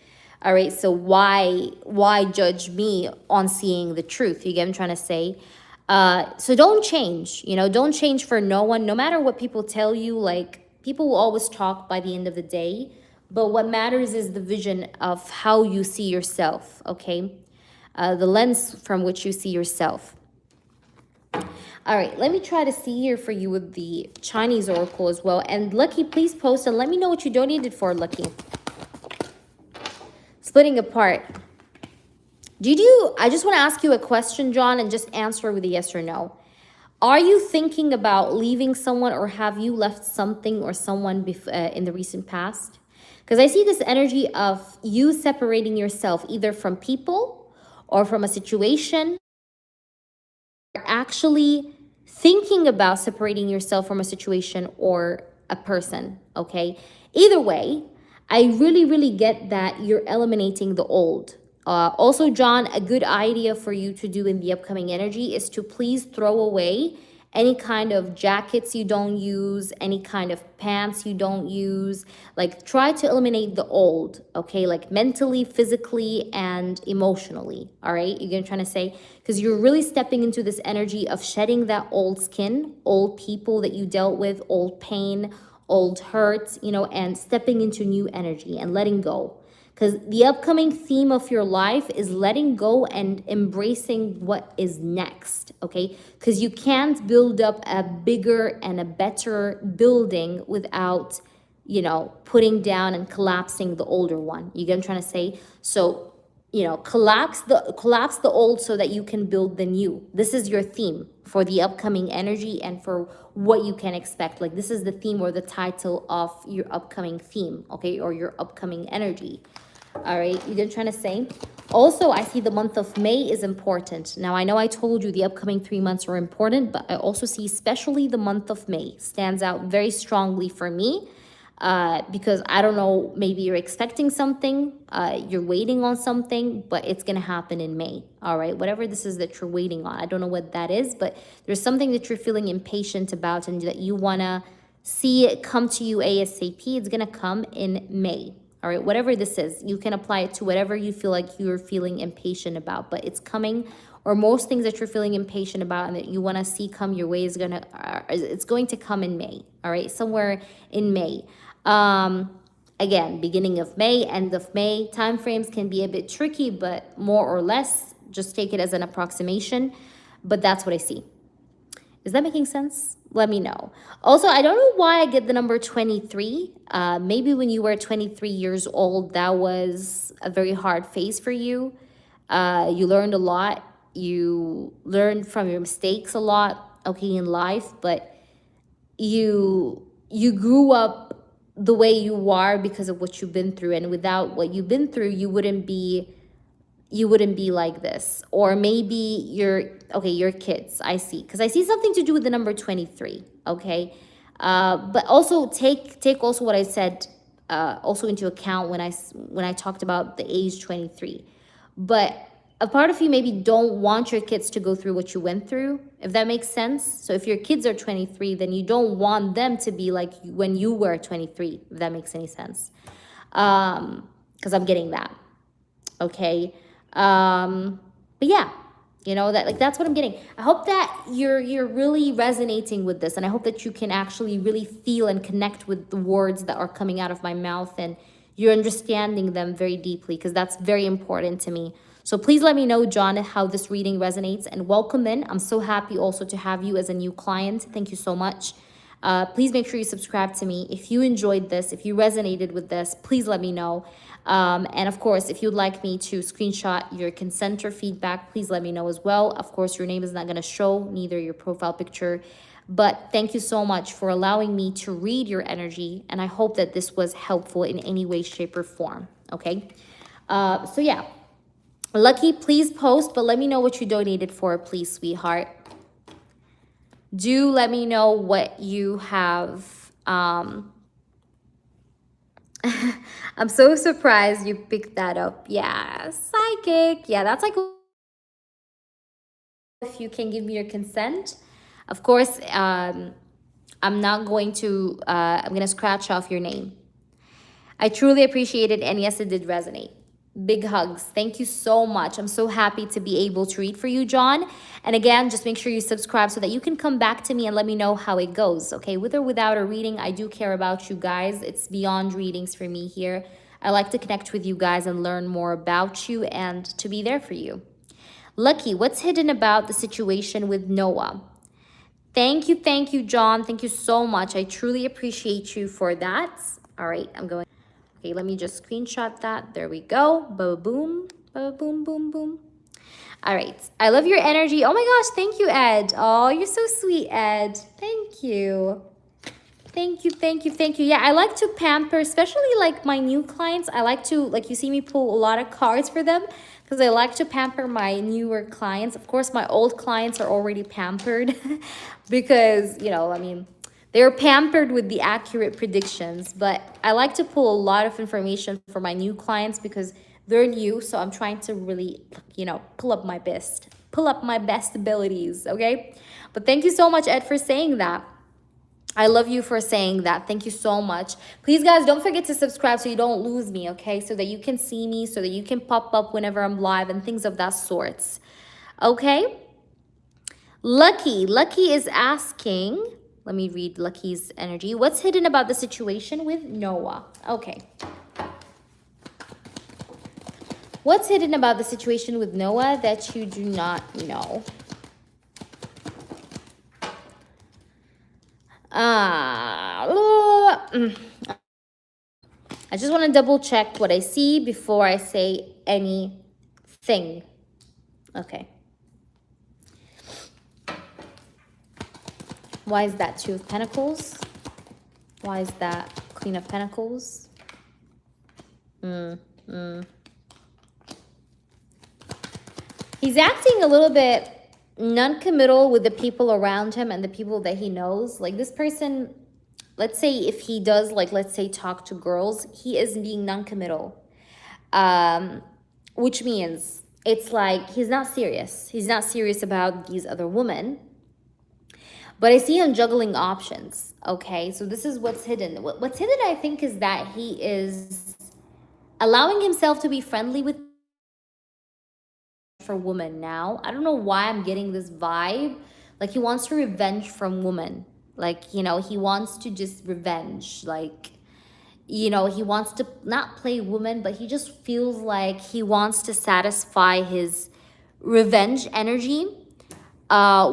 All right, so why judge me on seeing the truth? You get what I'm trying to say? So don't change, you know, don't change for no one, no matter what people tell you. Like, people will always talk by the end of the day, but what matters is the vision of how you see yourself, okay? The lens from which you see yourself. All right, let me try to see here for you with the Chinese oracle as well. And Lucky, please post and let me know what you donated for, Lucky. Splitting apart. I just want to ask you a question, John, and just answer with a yes or no. Are you thinking about leaving someone, or have you left something or someone in the recent past? Because I see this energy of you separating yourself either from people or from a situation. You're actually thinking about separating yourself from a situation or a person, okay? Either way, I really, really get that you're eliminating the old. Also, John, a good idea for you to do in the upcoming energy is to please throw away any kind of jackets you don't use, any kind of pants you don't use. Like, try to eliminate the old, okay? Like mentally, physically, and emotionally, all right? You're trying to say, because you're really stepping into this energy of shedding that old skin, old people that you dealt with, old pain, old hurts, you know, and stepping into new energy and letting go. Because the upcoming theme of your life is letting go and embracing what is next, okay? Because you can't build up a bigger and a better building without, you know, putting down and collapsing the older one. You get what I'm trying to say? So, you know, collapse the old so that you can build the new. This is your theme for the upcoming energy and for what you can expect. Like, this is the theme or the title of your upcoming theme, okay? Or your upcoming energy. All right, you're trying to say. Also, I see the month of May is important. Now, I know I told you the upcoming 3 months are important, but I also see especially the month of May stands out very strongly for me, because I don't know, maybe you're expecting something, you're waiting on something, but it's going to happen in May. All right, whatever this is that you're waiting on, I don't know what that is, but there's something that you're feeling impatient about and that you want to see it come to you ASAP. It's going to come in May. All right, whatever this is, you can apply it to whatever you feel like you're feeling impatient about, but it's coming or most things that you're feeling impatient about and that you want to see come your way is it's going to come in May. All right, somewhere in May. Again, beginning of May, end of May. Time frames can be a bit tricky, but more or less, just take it as an approximation. But that's what I see. Is that making sense? Let me know. Also, I don't know why I get the number 23. Maybe when you were 23 years old, that was a very hard phase for you. You learned a lot. You learned from your mistakes a lot, okay, in life, but you grew up the way you are because of what you've been through. And without what you've been through, you wouldn't be like this. Or maybe your kids, I see, because I see something to do with the number 23. Okay, but also take also what I said also into account when I talked about the age 23. But a part of you maybe don't want your kids to go through what you went through, if that makes sense. So if your kids are 23, then you don't want them to be like when you were 23, if that makes any sense. Because I'm getting that. Okay. But yeah, you know, that, like, that's what I'm getting. I hope that you're really resonating with this, and I hope that you can actually really feel and connect with the words that are coming out of my mouth, and you're understanding them very deeply, because that's very important to me. So please let me know, John, how this reading resonates, and welcome in. I'm so happy also to have you as a new client. Thank you so much. Please make sure you subscribe to me. If you enjoyed this, if you resonated with this, please let me know. And of course, if you'd like me to screenshot your consent or feedback, please let me know as well. Of course, your name is not going to show, neither your profile picture. But thank you so much for allowing me to read your energy. And I hope that this was helpful in any way, shape, or form. Okay. So yeah. Lucky, please post, but let me know what you donated for, please, sweetheart. Do let me know what you have. I'm so surprised you picked that up. Yeah, psychic. Yeah, that's like, if you can give me your consent. Of course, I'm not going to, I'm going to scratch off your name. I truly appreciate it, and yes, it did resonate. Big hugs. Thank you so much. I'm so happy to be able to read for you, John. And again, just make sure you subscribe so that you can come back to me and let me know how it goes. Okay, with or without a reading, I do care about you guys. It's beyond readings for me here. I like to connect with you guys and learn more about you and to be there for you. Lucky, what's hidden about the situation with Noah? Thank you, John. Thank you so much. I truly appreciate you for that. All right, I'm going. Okay, let me just screenshot that. There we go. Ba-boom, ba-boom, boom, boom. All right. I love your energy. Oh my gosh, thank you, Ed. Oh, you're so sweet, Ed. Thank you. Thank you. Yeah, I like to pamper, especially like my new clients. I like to, like, you see me pull a lot of cards for them because I like to pamper my newer clients. Of course, my old clients are already pampered because, you know, I mean, they're pampered with the accurate predictions, but I like to pull a lot of information for my new clients because they're new. So I'm trying to really, you know, pull up my best abilities. Okay. But thank you so much, Ed, for saying that. I love you for saying that. Thank you so much. Please, guys, don't forget to subscribe so you don't lose me, okay? So that you can see me, so that you can pop up whenever I'm live and things of that sorts. Okay? Lucky is asking, let me read Lucky's energy. What's hidden about the situation with Noah? Okay. What's hidden about the situation with Noah that you do not know? I just want to double check what I see before I say anything. Okay. Why is that Two of Pentacles? Why is that Queen of Pentacles? He's acting a little bit non-committal with the people around him and the people that he knows. Like, this person, let's say if he does, like, let's say talk to girls, he is being non-committal. Which means it's like he's not serious. He's not serious about these other women. But I see him juggling options, okay? So this is what's hidden. What's hidden, I think, is that he is allowing himself to be friendly with for women now. I don't know why I'm getting this vibe. Like he wants to revenge from women. Like, you know, he wants to just revenge. Like, you know, he wants to not play woman, but he just feels like he wants to satisfy his revenge energy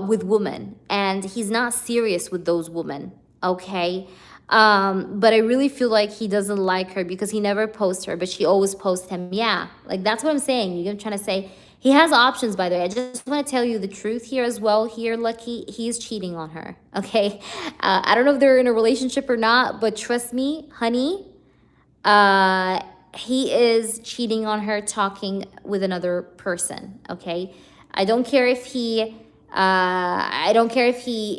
with women, and he's not serious with those women. Okay. But I really feel like he doesn't like her because he never posts her, but she always posts him. Yeah, like that's what I'm saying. You're trying to say he has options. By the way, I just want to tell you the truth here as well. Here, Lucky, he's cheating on her. Okay. I don't know if they're in a relationship or not, but trust me, honey, he is cheating on her, talking with another person. Okay. I don't care if he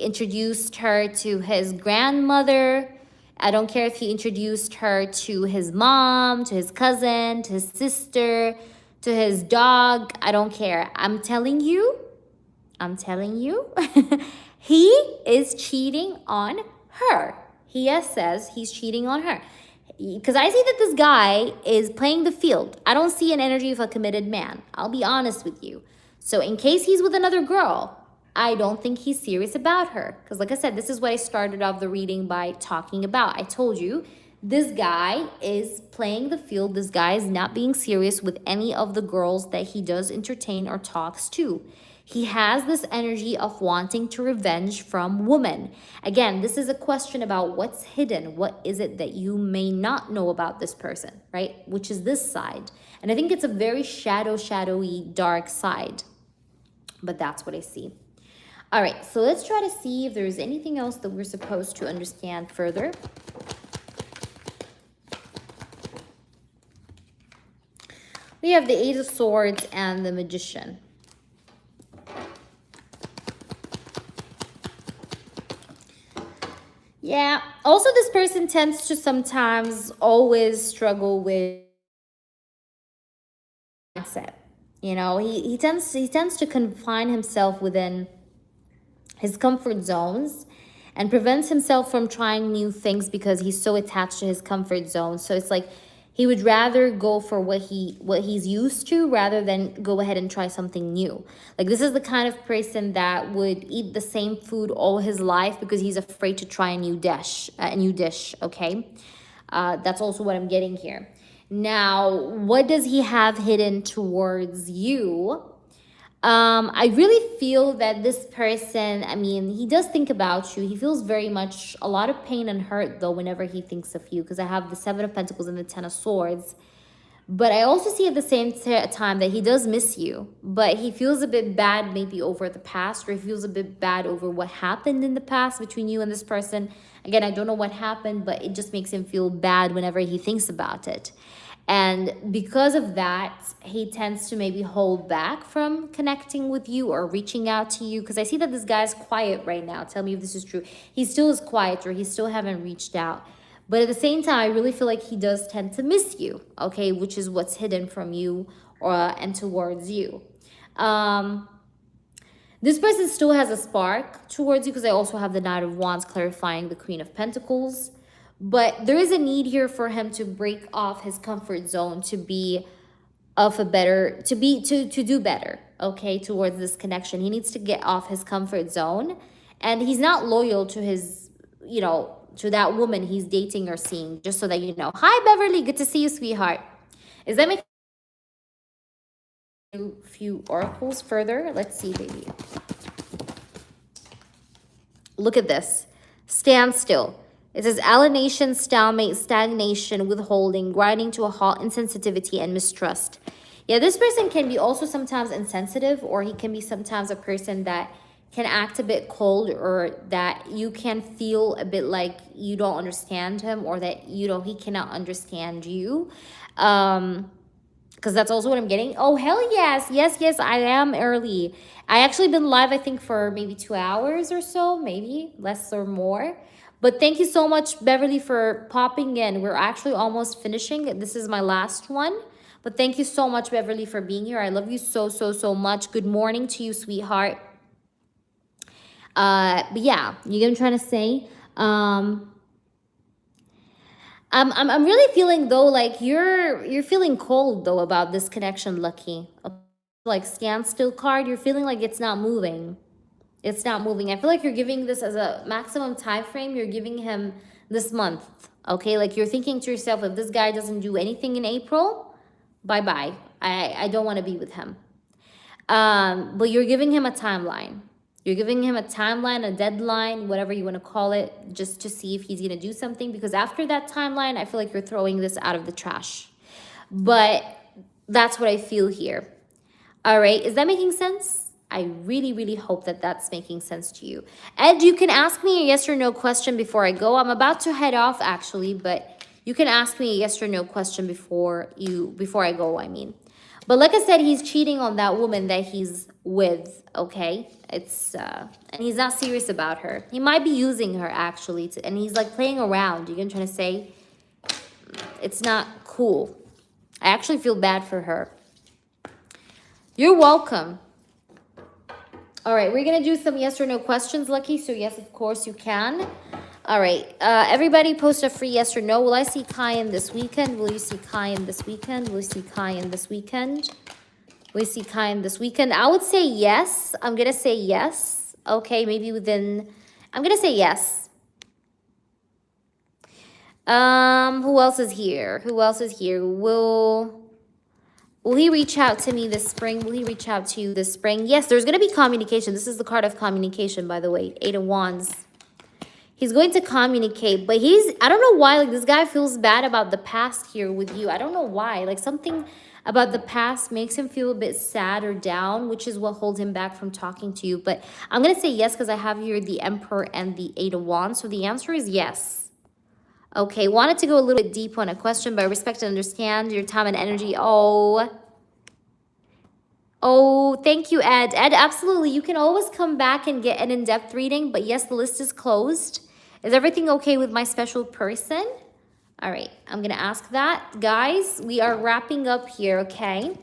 introduced her to his grandmother. I don't care if he introduced her to his mom, to his cousin, to his sister, to his dog. I don't care. I'm telling you, he is cheating on her. He says he's cheating on her. Because I see that this guy is playing the field. I don't see an energy of a committed man. I'll be honest with you. So in case he's with another girl, I don't think he's serious about her. Because like I said, this is what I started off the reading by talking about. I told you, this guy is playing the field. This guy is not being serious with any of the girls that he does entertain or talks to. He has this energy of wanting to revenge from women. Again, this is a question about what's hidden. What is it that you may not know about this person, right? Which is this side. And I think it's a very shadowy, dark side. But that's what I see. All right, so let's try to see if there's anything else that we're supposed to understand further. We have the Eight of Swords and the Magician. Yeah, also this person tends to sometimes always struggle with mindset. You know, he tends to confine himself within his comfort zones and prevents himself from trying new things because he's so attached to his comfort zone. So it's like he would rather go for what he's used to rather than go ahead and try something new. Like this is the kind of person that would eat the same food all his life because he's afraid to try a new dish, okay? That's also what I'm getting here. Now, what does he have hidden towards you? I really feel that this person, I mean, he does think about you. He feels very much a lot of pain and hurt, though, whenever he thinks of you, because I have the Seven of Pentacles and the Ten of Swords. But I also see at the same time that he does miss you, but he feels a bit bad maybe over the past, or he feels a bit bad over what happened in the past between you and this person. Again, I don't know what happened, but it just makes him feel bad whenever he thinks about it. And because of that, he tends to maybe hold back from connecting with you or reaching out to you. Because I see that this guy's quiet right now. Tell me if this is true. He still is quiet, or he still haven't reached out. But at the same time, I really feel like he does tend to miss you, okay? Which is what's hidden from you and towards you. This person still has a spark towards you because I also have the Knight of Wands clarifying the Queen of Pentacles. But there is a need here for him to break off his comfort zone to be of a better, to do better, okay, towards this connection. He needs to get off his comfort zone. And he's not loyal to his, you know, to that woman he's dating or seeing, just so that you know. Hi, Beverly. Good to see you, sweetheart. Is that making a few oracles further? Let's see, baby. Look at this. Stand still. It says alienation, stalemate, stagnation, withholding, grinding to a halt, insensitivity, and mistrust. Yeah, this person can be also sometimes insensitive, or he can be sometimes a person that can act a bit cold, or that you can feel a bit like you don't understand him, or that, you know, he cannot understand you. Because that's also what I'm getting. Oh, hell yes. Yes, I am early. I actually been live, I think, for maybe 2 hours or so, maybe less or more. But thank you so much, Beverly, for popping in. We're actually almost finishing. This is my last one. But thank you so much, Beverly, for being here. I love you so much. Good morning to you, sweetheart. But yeah, you get what I'm trying to say? I'm really feeling, though, like you're feeling cold, though, about this connection, Lucky. like standstill card. You're feeling like it's not moving. It's not moving. I feel like you're giving this as a maximum time frame. You're giving him this month, okay? Like you're thinking to yourself, if this guy doesn't do anything in April, bye-bye. I don't want to be with him. But you're giving him a timeline. You're giving him a timeline, a deadline, whatever you want to call it, just to see if he's going to do something. Because after that timeline, I feel like you're throwing this out of the trash. But that's what I feel here. All right. Is that making sense? I really, really hope that that's making sense to you. Ed, you can ask me a yes or no question before I go. I'm about to head off, actually, but you can ask me a yes or no question before I go, I mean. But like I said, he's cheating on that woman that he's with, okay? It's and he's not serious about her. He might be using her, actually, and he's like playing around. You get what I'm trying to say? It's not cool. I actually feel bad for her. You're welcome. All right, we're going to do some yes or no questions, Lucky. So yes, of course you can. All right, everybody post a free yes or no. Will I see Kyan this weekend? Will you see Kyan this weekend? Will you see Kyan this weekend? Will you see Kyan this weekend? I would say yes. I'm going to say yes. Okay, maybe within... I'm going to say yes. Who else is here? Who else is here? Will he reach out to me this spring? Will he reach out to you this spring? Yes, there's going to be communication. This is the card of communication, by the way. 8 of Wands. He's going to communicate, but I don't know why, like this guy feels bad about the past here with you. I don't know why. Like something about the past makes him feel a bit sad or down, which is what holds him back from talking to you. But I'm going to say yes because I have here the Emperor and the 8 of Wands. So the answer is yes. Okay, wanted to go a little bit deep on a question, but I respect and understand your time and energy. Oh, thank you, Ed. Ed, absolutely. You can always come back and get an in-depth reading, but yes, the list is closed. Is everything okay with my special person? All right, I'm going to ask that. Guys, we are wrapping up here, okay?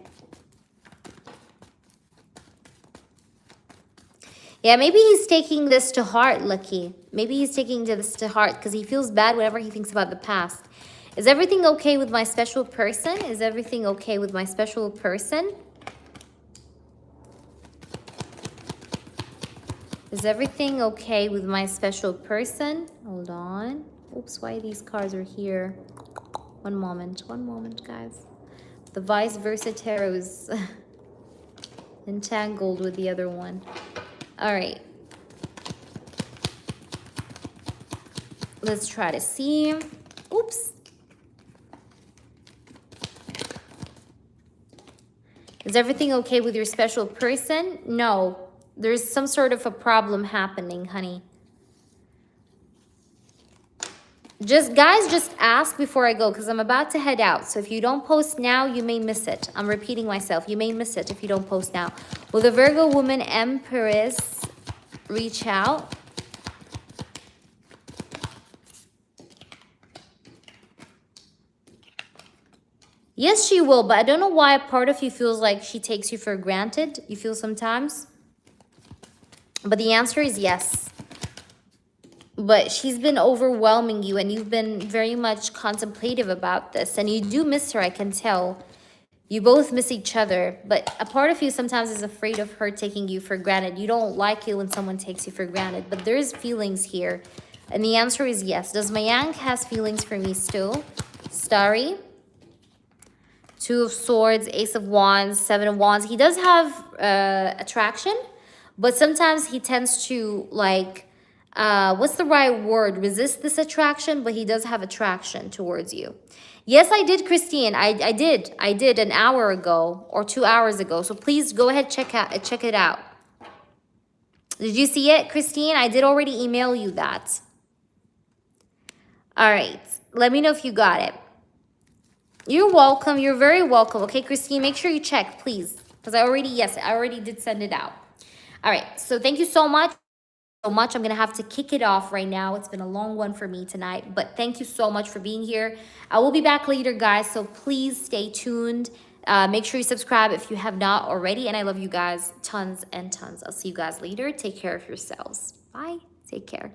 Yeah, maybe he's taking this to heart, Lucky. Maybe he's taking this to heart because he feels bad whenever he thinks about the past. Is everything okay with my special person? Is everything okay with my special person? Is everything okay with my special person? Hold on. Oops, why these cards are here? One moment, guys. The vice versa tarot is entangled with the other one. All right. Let's try to see. Oops. Is everything okay with your special person? No. There's some sort of a problem happening, honey. Guys, just ask before I go because I'm about to head out. So if you don't post now, you may miss it. I'm repeating myself. You may miss it if you don't post now. Will the Virgo woman Empress reach out? Yes, she will, but I don't know why a part of you feels like she takes you for granted. You feel sometimes. But the answer is yes. But she's been overwhelming you and you've been very much contemplative about this. And you do miss her, I can tell. You both miss each other. But a part of you sometimes is afraid of her taking you for granted. You don't like it when someone takes you for granted. But there's feelings here. And the answer is yes. Does Mayank has feelings for me still? Starry. 2 of Swords, Ace of Wands, 7 of Wands. He does have attraction. But sometimes he tends to, like, what's the right word? Resist this attraction, but he does have attraction towards you. Yes, I did, Christine. I did an hour ago or 2 hours ago. So please go ahead, check it out. Did you see it, Christine? I did already email you that. All right. Let me know if you got it. You're welcome. You're very welcome. Okay, Christine, make sure you check, please. Because I already did send it out. All right. So thank you so much. I'm going to have to kick it off right now. It's been a long one for me tonight, but thank you so much for being here. I will be back later, guys, so please stay tuned. Make sure you subscribe if you have not already, and I love you guys tons and tons. I'll see you guys later. Take care of yourselves. Bye. Take care.